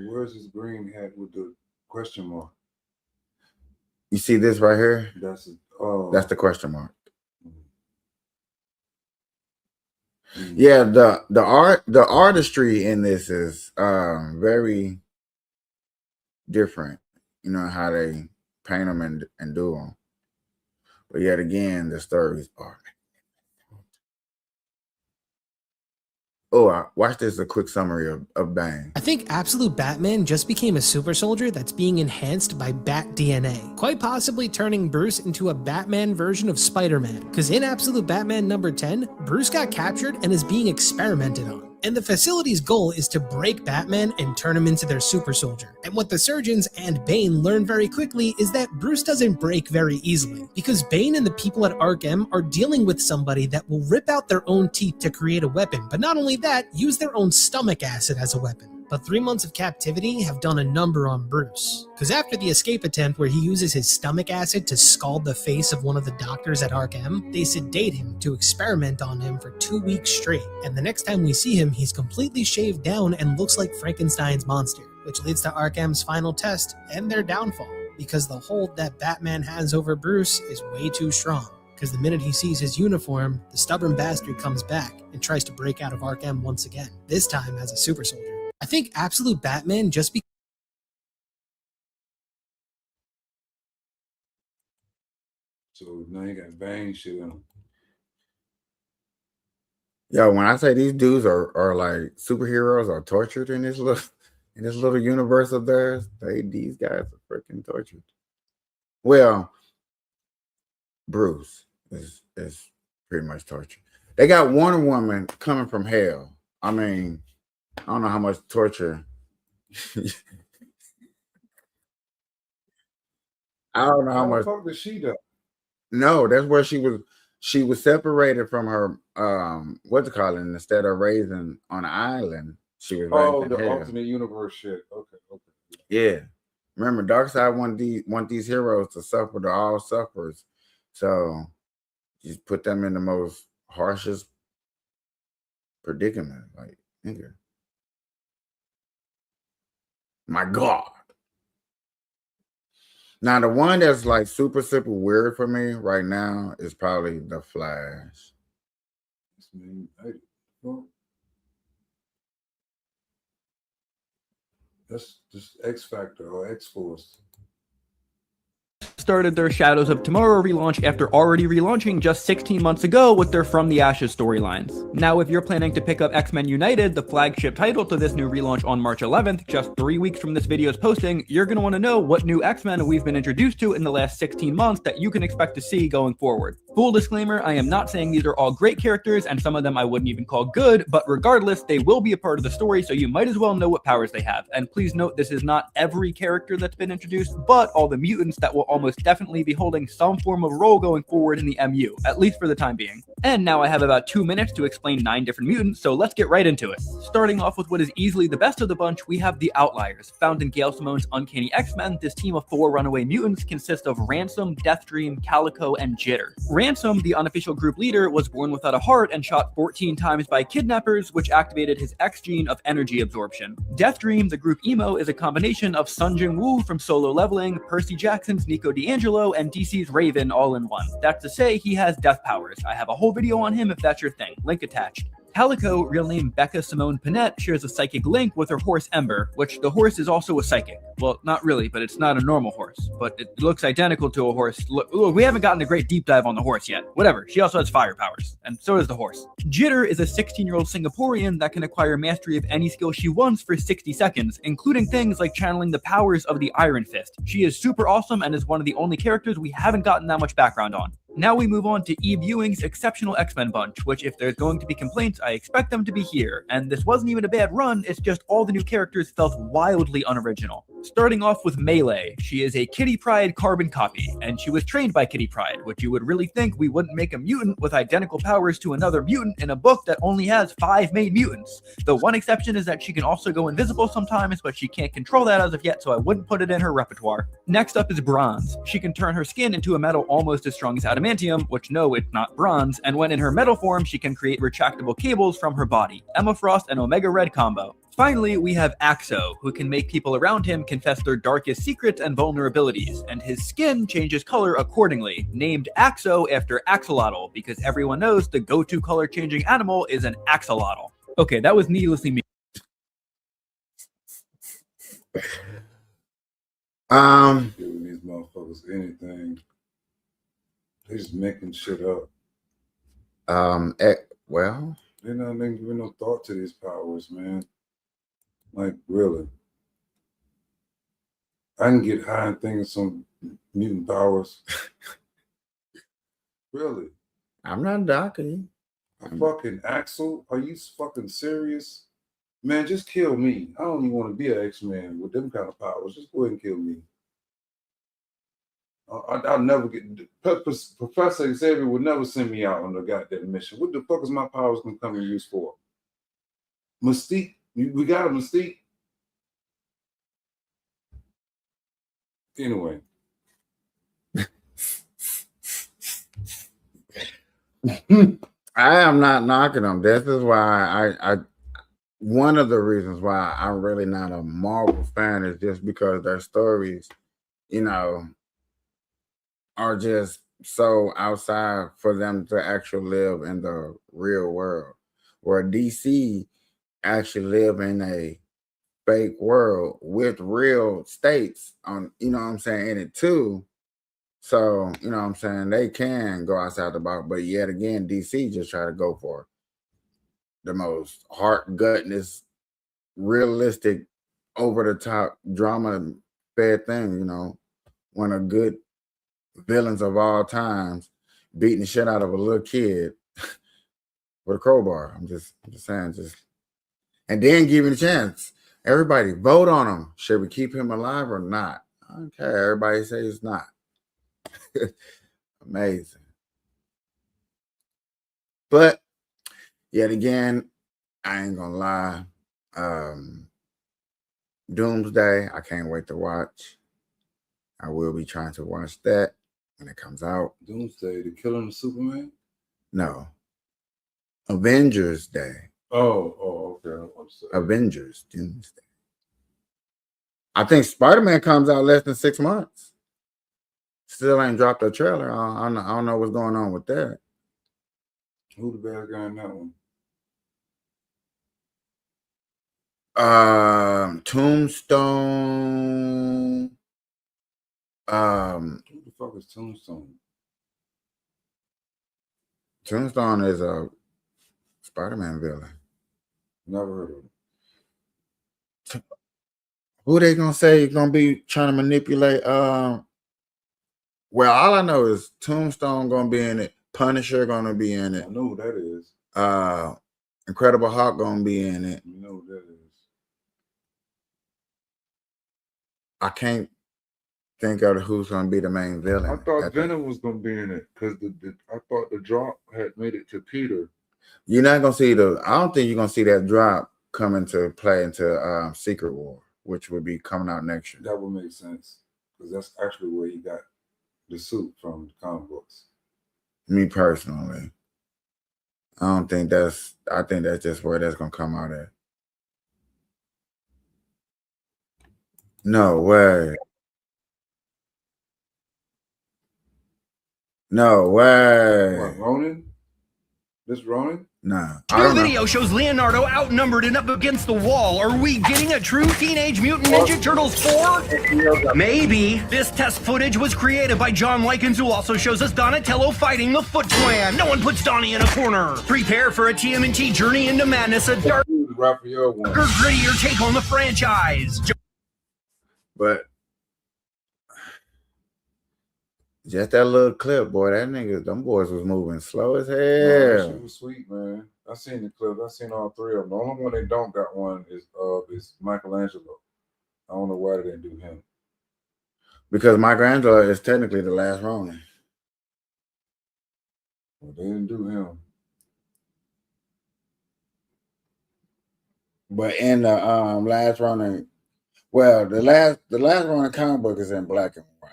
[SPEAKER 3] Where's his green hat with the question mark?
[SPEAKER 2] You see this right here?
[SPEAKER 3] That's
[SPEAKER 2] the question mark. Mm-hmm. Yeah, the artistry in this is very different. You know how they paint them and do them. But yet again, the stories are. Oh, watch this, a quick summary of Bane.
[SPEAKER 9] I think Absolute Batman just became a super soldier that's being enhanced by Bat DNA, quite possibly turning Bruce into a Batman version of Spider-Man, because in Absolute Batman number 10, Bruce got captured and is being experimented on. And the facility's goal is to break Batman and turn him into their super soldier. And what the surgeons and Bane learn very quickly is that Bruce doesn't break very easily, because Bane and the people at Arkham are dealing with somebody that will rip out their own teeth to create a weapon, but not only that, use their own stomach acid as a weapon. But 3 months of captivity have done a number on Bruce. Because after the escape attempt where he uses his stomach acid to scald the face of one of the doctors at Arkham, they sedate him to experiment on him for 2 weeks straight. And the next time we see him, he's completely shaved down and looks like Frankenstein's monster, which leads to Arkham's final test and their downfall. because the hold that Batman has over Bruce is way too strong. Because the minute he sees his uniform, the stubborn bastard comes back and tries to break out of Arkham once again, this time as a super soldier. I think Absolute Batman just because
[SPEAKER 3] So now you got bang shit in them.
[SPEAKER 2] Yo, when I say these dudes are like superheroes or tortured in this little universe of theirs, these guys are freaking tortured. Well, Bruce is pretty much tortured. They got Wonder Woman coming from hell. I mean, I don't know how much torture. I don't know how much.
[SPEAKER 3] How the fuck did she do?
[SPEAKER 2] No, that's where she was separated from her what to call it, instead of raising on an island, she was raised in
[SPEAKER 3] the
[SPEAKER 2] hell.
[SPEAKER 3] alternate universe shit. Okay.
[SPEAKER 2] Yeah. Remember, Darkseid want these heroes to suffer to all sufferers. So you put them in the most harshest predicament. Like, nigga. My God. Now, the one that's like super weird for me right now is probably the Flash.
[SPEAKER 3] That's just X Factor or X Force.
[SPEAKER 10] Started their Shadows of Tomorrow relaunch after already relaunching just 16 months ago with their From the Ashes storylines. Now, if you're planning to pick up X-Men United, the flagship title to this new relaunch on March 11th, just 3 weeks from this video's posting, you're going to want to know what new X-Men we've been introduced to in the last 16 months that you can expect to see going forward. Full disclaimer, I am not saying these are all great characters, and some of them I wouldn't even call good, but regardless, they will be a part of the story, so you might as well know what powers they have. And please note, this is not every character that's been introduced, but all the mutants that will almost definitely be holding some form of role going forward in the MU, at least for the time being. And now I have about 2 minutes to explain 9 different mutants, so let's get right into it. Starting off with what is easily the best of the bunch, we have the Outliers. Found in Gail Simone's Uncanny X-Men, this team of 4 runaway mutants consists of Ransom, Deathstream, Calico, and Jitter. Ransom, the unofficial group leader, was born without a heart and shot 14 times by kidnappers, which activated his X gene of energy absorption. Deathstream, the group emo, is a combination of Sun Jin-woo from Solo Leveling, Percy Jackson's Nico D'Angelo, and DC's Raven all in one. That's to say, he has death powers. I have a whole video on him if that's your thing. Link attached. Calico, real name Becca Simone Panette, shares a psychic link with her horse Ember, which the horse is also a psychic. Well, not really, but it's not a normal horse. But it looks identical to a horse. Look, we haven't gotten a great deep dive on the horse yet. Whatever, she also has fire powers, and so does the horse. Jitter is a 16-year-old Singaporean that can acquire mastery of any skill she wants for 60 seconds, including things like channeling the powers of the Iron Fist. She is super awesome and is one of the only characters we haven't gotten that much background on. Now we move on to Eve Ewing's Exceptional X-Men Bunch, which if there's going to be complaints, I expect them to be here. And this wasn't even a bad run, it's just all the new characters felt wildly unoriginal. Starting off with Melee, she is a Kitty Pryde carbon copy, and she was trained by Kitty Pryde, which you would really think we wouldn't make a mutant with identical powers to another mutant in a book that only has 5 main mutants. The one exception is that she can also go invisible sometimes, but she can't control that as of yet, so I wouldn't put it in her repertoire. Next up is Bronze. She can turn her skin into a metal almost as strong as adamantium, which no, it's not bronze, and when in her metal form, she can create retractable cables from her body. Emma Frost and Omega Red combo. Finally, we have Axo, who can make people around him confess their darkest secrets and vulnerabilities, and his skin changes color accordingly, named Axo after axolotl, because everyone knows the go-to color-changing animal is an axolotl. Okay, that was needlessly me.
[SPEAKER 3] Giving these motherfuckers anything. They just making shit up.
[SPEAKER 2] Well,
[SPEAKER 3] they're not giving no thought to these powers, man. Like, really. I can get high and think of some mutant powers. Really.
[SPEAKER 2] I'm not docking.
[SPEAKER 3] A fucking Axel? Are you fucking serious? Man, just kill me. I don't even want to be an X-Man with them kind of powers. Just go ahead and kill me. I'll never get... Professor Xavier would never send me out on a goddamn mission. What the fuck is my powers going to come in use for? Mystique? We got a Mystique? Anyway.
[SPEAKER 2] I am not knocking them. This is why I one of the reasons why I'm really not a Marvel fan is just because their stories you know, are just so outside for them to actually live in the real world, where DC actually live in a fake world with real states on, you know what I'm saying, in it too. So, you know what I'm saying, they can go outside the box, but yet again, DC just try to go for the most heart gutness, realistic, over the top drama fed thing, you know, one of good villains of all times beating the shit out of a little kid with a crowbar. I'm just saying, and then giving a chance. Everybody vote on him. Should we keep him alive or not? Okay, everybody says not. Amazing. But yet again, I ain't gonna lie. Doomsday, I can't wait to watch. I will be trying to watch that when it comes out.
[SPEAKER 3] Doomsday, the killing of Superman?
[SPEAKER 2] No. Avengers Day.
[SPEAKER 3] Oh, okay.
[SPEAKER 2] Avengers Doomsday. I think Spider-Man comes out less than 6 months. Still ain't dropped a trailer. I don't know what's going on with that.
[SPEAKER 3] Who the bad guy in that one?
[SPEAKER 2] Tombstone.
[SPEAKER 3] Who the fuck is Tombstone?
[SPEAKER 2] Tombstone is a Spider-Man villain.
[SPEAKER 3] Never heard of him.
[SPEAKER 2] Who they gonna say gonna be trying to manipulate? Well, all I know is Tombstone gonna be in it. Punisher gonna be in it.
[SPEAKER 3] I know who that is.
[SPEAKER 2] Incredible Hulk gonna be in it.
[SPEAKER 3] You know who that is.
[SPEAKER 2] I can't think of who's gonna be the main villain.
[SPEAKER 3] I thought Venom was gonna be in it because I thought the drop had made it to Peter.
[SPEAKER 2] You're not gonna see I don't think you're gonna see that drop come into play into Secret War, which would be coming out next year.
[SPEAKER 3] That would make sense because that's actually where he got the suit from the comic books.
[SPEAKER 2] Me personally, I think that's just where that's gonna come out at. No way. No way.
[SPEAKER 3] What, Ronin? This Ronin?
[SPEAKER 2] Nah.
[SPEAKER 11] New video shows Leonardo outnumbered and up against the wall. Are we getting a true Teenage Mutant Ninja Turtles 4? Maybe. This test footage was created by John Likens, who also shows us Donatello fighting the Foot Clan. No one puts Donnie in a corner. Prepare for a TMNT journey into madness, a darker, grittier take on the franchise.
[SPEAKER 2] But just that little clip, boy, them boys was moving slow as hell.
[SPEAKER 3] That shit was sweet, man. I seen the clip. I seen all three of them. The only one they don't got one is Michelangelo. I don't know why they didn't do him.
[SPEAKER 2] Because Michelangelo is technically the last Ronin.
[SPEAKER 3] Well, they didn't do him.
[SPEAKER 2] But in the last Ronin, well, the last Ronin comic book is in black and white.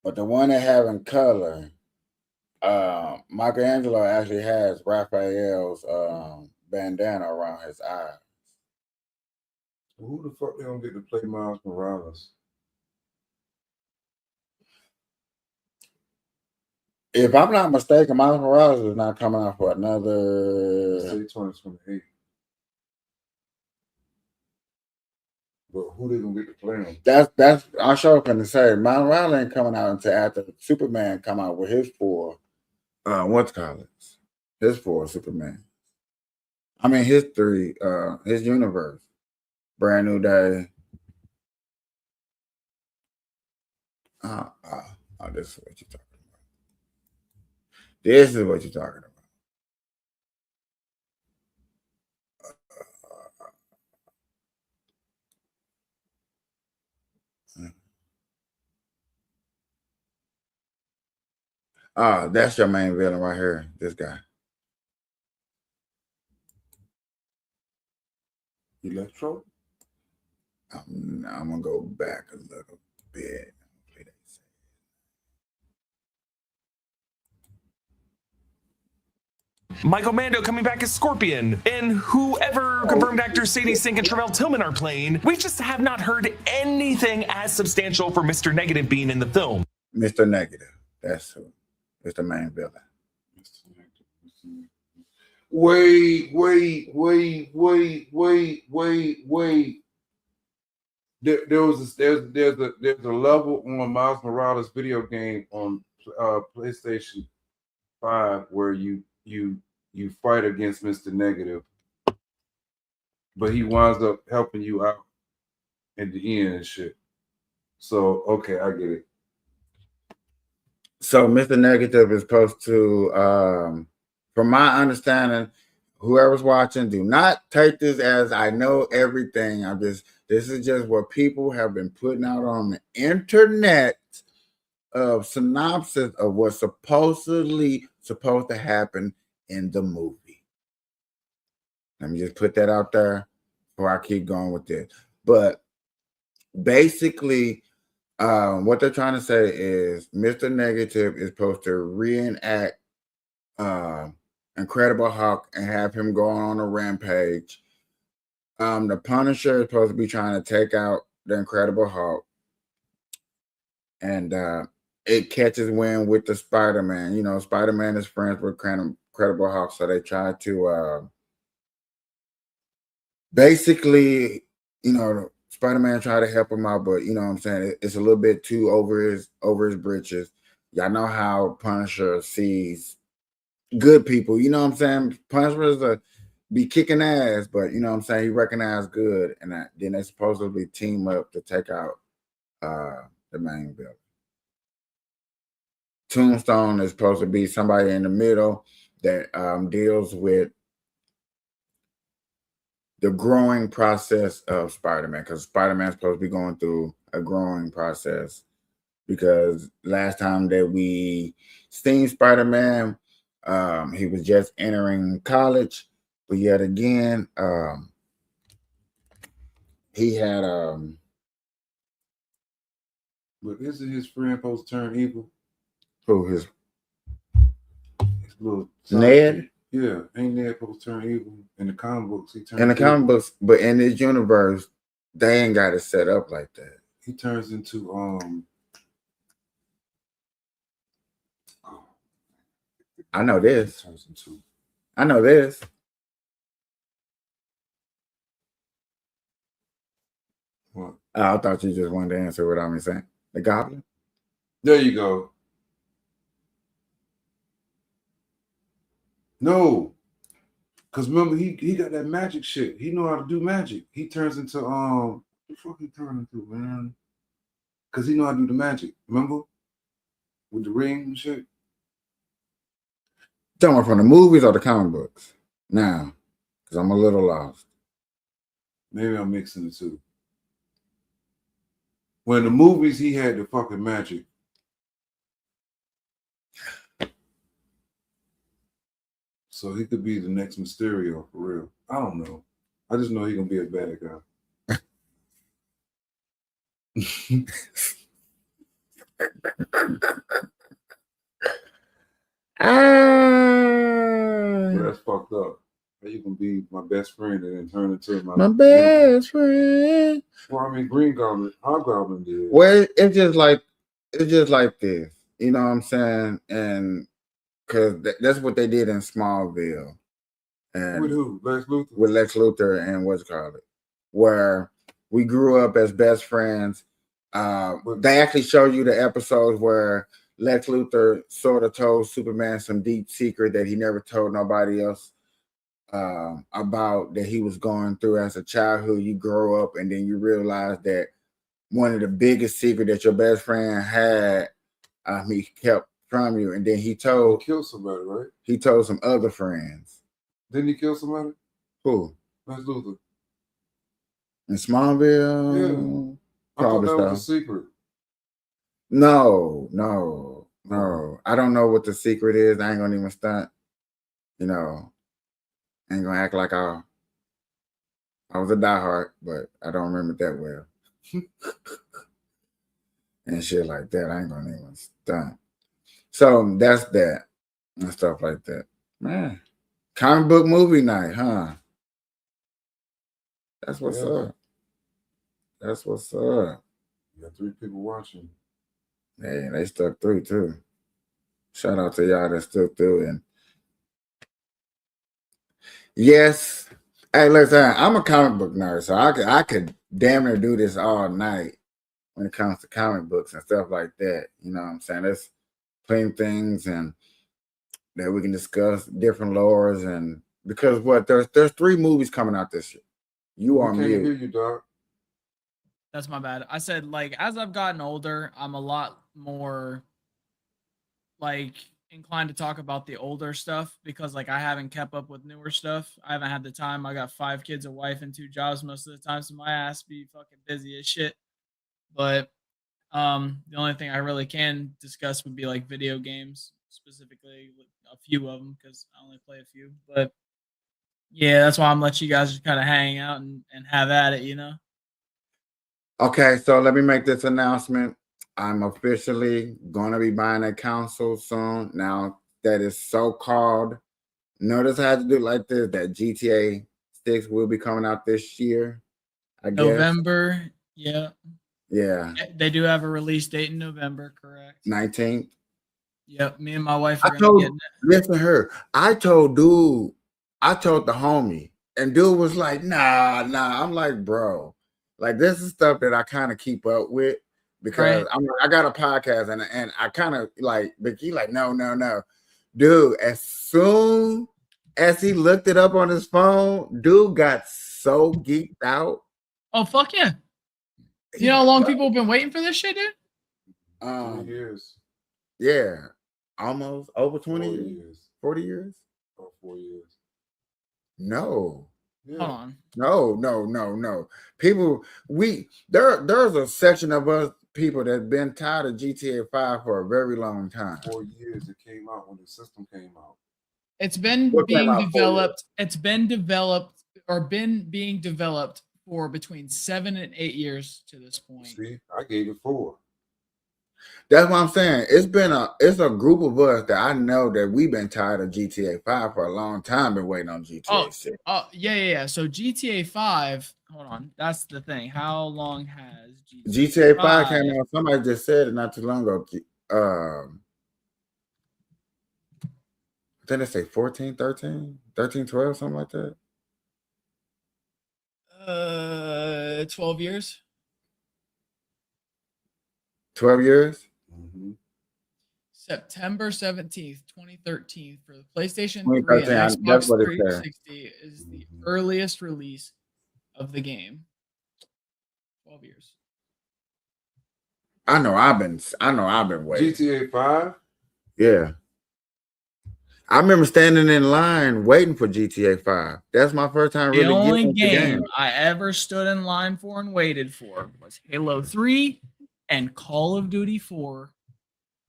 [SPEAKER 2] But the one they have in color, Michelangelo actually has Raphael's bandana around his eyes.
[SPEAKER 3] Who the fuck they gonna get to play Miles Morales?
[SPEAKER 2] If I'm not mistaken, Miles Morales is not coming out for another.
[SPEAKER 3] Say 2028. But who they gonna get to play him?
[SPEAKER 2] That's I sure couldn't say. Miles Morales ain't coming out until after Superman come out with his 4 what's called it? His 4 Superman. I mean his 3 his universe. Brand New Day. This is what you're talking about. This is what you're talking about. That's your main villain right here. This guy.
[SPEAKER 3] Electro?
[SPEAKER 2] I'm gonna go back a little bit.
[SPEAKER 12] Michael Mando coming back as Scorpion, and whoever confirmed actors Sadie Sink and Travell Tillman are playing. We just have not heard anything as substantial for Mr. Negative being in the film.
[SPEAKER 2] Mr. Negative, that's who. It's the main villain.
[SPEAKER 3] Wait. There's a level on Miles Morales video game on PlayStation 5 where you fight against Mr. Negative, but he winds up helping you out at the end and shit. So okay, I get it.
[SPEAKER 2] So Mr. Negative is supposed to, from my understanding, whoever's watching, do not take this as I know everything. This is just what people have been putting out on the internet of synopsis of what's supposedly supposed to happen in the movie. Let me just put that out there before I keep going with this. But basically, what they're trying to say is Mr. Negative is supposed to reenact Incredible Hulk and have him go on a rampage. The Punisher is supposed to be trying to take out the Incredible Hulk. And it catches wind with the Spider-Man. You know, Spider-Man is friends with Incredible Hulk, so they try to basically, you know, Spider-Man tried to help him out, but you know what I'm saying? It's a little bit too over his britches. Y'all know how Punisher sees good people. You know what I'm saying? Punisher is be kicking ass, but you know what I'm saying? He recognized good, and then they supposedly team up to take out the main villain. Tombstone is supposed to be somebody in the middle that deals with the growing process of Spider-Man, because Spider-Man's supposed to be going through a growing process, because last time that we seen Spider-Man, he was just entering college, but yet again, he had
[SPEAKER 3] but isn't his friend supposed to turn evil?
[SPEAKER 2] Who, his
[SPEAKER 3] little
[SPEAKER 2] Ned?
[SPEAKER 3] Yeah, ain't Ned supposed to turn evil in the comic books? He turns
[SPEAKER 2] in the comic books, but in this universe, they ain't got it set up like that.
[SPEAKER 3] He turns into
[SPEAKER 2] I know this.
[SPEAKER 3] Turns into
[SPEAKER 2] I know this.
[SPEAKER 3] What?
[SPEAKER 2] I thought you just wanted to answer without me saying. The Goblin?
[SPEAKER 3] There you go. No. Because remember, he got that magic shit. He know how to do magic. He turns into what the fuck he turn into, man? Because he know how to do the magic. Remember? With the ring and shit.
[SPEAKER 2] Talking from the movies or the comic books? Now, because I'm a little lost.
[SPEAKER 3] Maybe I'm mixing the two. When the movies, he had the fucking magic. So he could be the next Mysterio for real. I don't know. I just know he's gonna be a bad guy. Well, that's fucked up. How you can be my best friend and then turn into my
[SPEAKER 2] best friend?
[SPEAKER 3] Well, I mean, Green Goblin, Hobgoblin did.
[SPEAKER 2] Well, it's just like this. You know what I'm saying? And because that's what they did in Smallville. And
[SPEAKER 3] with who? Lex Luthor?
[SPEAKER 2] With Lex Luthor and what's called it, where we grew up as best friends. They actually show you the episodes where Lex Luthor sort of told Superman some deep secret that he never told nobody else about, that he was going through as a childhood. You grow up and then you realize that one of the biggest secrets that your best friend had, he kept from you, and then he
[SPEAKER 3] killed somebody, right?
[SPEAKER 2] He told some other friends.
[SPEAKER 3] Didn't he kill somebody?
[SPEAKER 2] Who?
[SPEAKER 3] Lex Luthor.
[SPEAKER 2] In Smallville?
[SPEAKER 3] Yeah.
[SPEAKER 2] Probably
[SPEAKER 3] I thought that
[SPEAKER 2] so.
[SPEAKER 3] was a secret.
[SPEAKER 2] No. I don't know what the secret is. I ain't gonna even stunt. You know, I ain't gonna act like I was a diehard, but I don't remember that well. And shit like that. I ain't gonna even stunt. So that's that and stuff like that. Man, Comic book movie night, huh? That's what's up. That's what's up.
[SPEAKER 3] You got 3 people watching.
[SPEAKER 2] Hey, they stuck through too. Shout out to y'all that stuck through. And yes, hey, listen, I'm a comic book nerd, so I could damn near do this all night when it comes to comic books and stuff like that. You know what I'm saying? There's plenty of things and that we can discuss, different lores, and because there's 3 movies coming out this year. You are
[SPEAKER 3] can't
[SPEAKER 2] mute.
[SPEAKER 3] hear you, dog.
[SPEAKER 1] That's my bad. I said, like, as I've gotten older, I'm a lot more like inclined to talk about the older stuff because like I haven't kept up with newer stuff. I haven't had the time. I got 5 kids, a wife, and 2 jobs most of the time, so my ass be fucking busy as shit. But the only thing I really can discuss would be like video games, specifically a few of them because I only play a few. But yeah, that's why I'm letting you guys just kind of hang out and have at it, you know.
[SPEAKER 2] Okay, so let me make this announcement. I'm officially going to be buying a console soon. Now, that is so-called. Notice I had to do it like this, that GTA 6 will be coming out this year, I guess.
[SPEAKER 1] November, yeah.
[SPEAKER 2] Yeah.
[SPEAKER 1] They do have a release date in November, correct?
[SPEAKER 2] 19th.
[SPEAKER 1] Yep, me and my wife are going to get it.
[SPEAKER 2] Listen to her. I told the homie, and dude was like, nah. I'm like, bro, like this is stuff that I kind of keep up with because I got a podcast and I kind of like, but he like, no. Dude, as soon as he looked it up on his phone, dude got so geeked out.
[SPEAKER 1] Oh, fuck yeah. You know how long people have been waiting for this shit, dude?
[SPEAKER 3] 20 years.
[SPEAKER 2] Yeah. Almost over 20 years. 40 years?
[SPEAKER 3] About 4 years.
[SPEAKER 2] No.
[SPEAKER 3] Yeah.
[SPEAKER 1] Hold on.
[SPEAKER 2] No. People, there's a section of us people that's been tired of GTA 5 for a very long time.
[SPEAKER 3] 4 years it came out when the system came out.
[SPEAKER 1] It's been being developed. It's been developed or been being developed for between 7 and 8 years to this point.
[SPEAKER 3] See, I gave it 4.
[SPEAKER 2] That's what I'm saying. It's a group of us that I know that we've been tired of GTA 5 for a long time, been waiting on GTA 6.
[SPEAKER 1] Oh, yeah. So GTA 5, hold on. That's the thing. How long has
[SPEAKER 2] GTA 5 came out? Somebody just said it not too long ago. I think they say 14, 13, 12, something like that.
[SPEAKER 1] 12 years.
[SPEAKER 2] 12 years?
[SPEAKER 3] Mm-hmm.
[SPEAKER 1] September 17th, 2013 for the PlayStation 3
[SPEAKER 2] 2013,
[SPEAKER 1] and Xbox
[SPEAKER 2] that's what it said.
[SPEAKER 1] 360 is the earliest release of the game. 12 years.
[SPEAKER 2] I know I've been waiting.
[SPEAKER 3] GTA 5?
[SPEAKER 2] Yeah. I remember standing in line waiting for GTA 5. That's my first time really
[SPEAKER 1] getting
[SPEAKER 2] the game.
[SPEAKER 1] I ever stood in line for and waited for was Halo 3 and Call of Duty 4.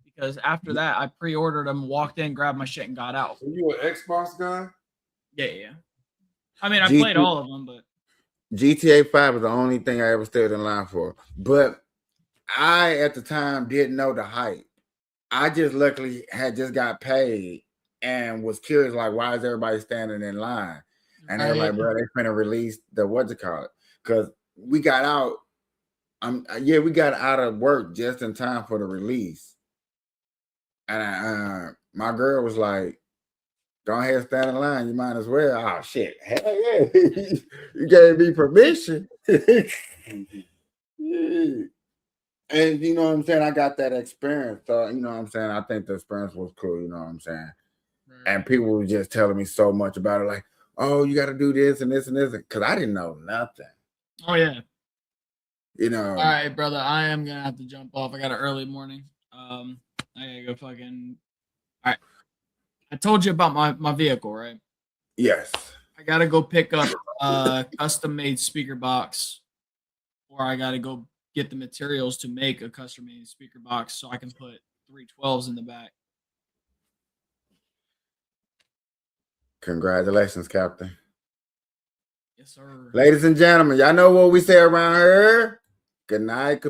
[SPEAKER 1] Because after that, I pre-ordered them, walked in, grabbed my shit, and got out.
[SPEAKER 3] So you an Xbox guy?
[SPEAKER 1] Yeah. I mean, I played all of them, but
[SPEAKER 2] GTA 5 was the only thing I ever stood in line for. But I, at the time, didn't know the hype. I just luckily had just got paid and was curious, like, why is everybody standing in line? And they're like, bro, they're finna release the because we got out. We got out of work just in time for the release. And my girl was like, go ahead and stand in line. You might as well. Oh, shit. Hell yeah. You gave me permission. And you know what I'm saying? I got that experience. So, you know what I'm saying? I think the experience was cool. You know what I'm saying? And people were just telling me so much about it. Like, oh, you got to do this and this and this. Because I didn't know nothing.
[SPEAKER 1] Oh, yeah.
[SPEAKER 2] You know.
[SPEAKER 1] All right, brother. I am going to have to jump off. I got an early morning. I gotta go fucking. All right. I told you about my vehicle, right?
[SPEAKER 2] Yes.
[SPEAKER 1] I gotta go pick up a custom-made speaker box, or I gotta go get the materials to make a custom-made speaker box so I can put 312s in the back.
[SPEAKER 2] Congratulations, Captain.
[SPEAKER 1] Yes, sir.
[SPEAKER 2] Ladies and gentlemen, y'all know what we say around here. Good night.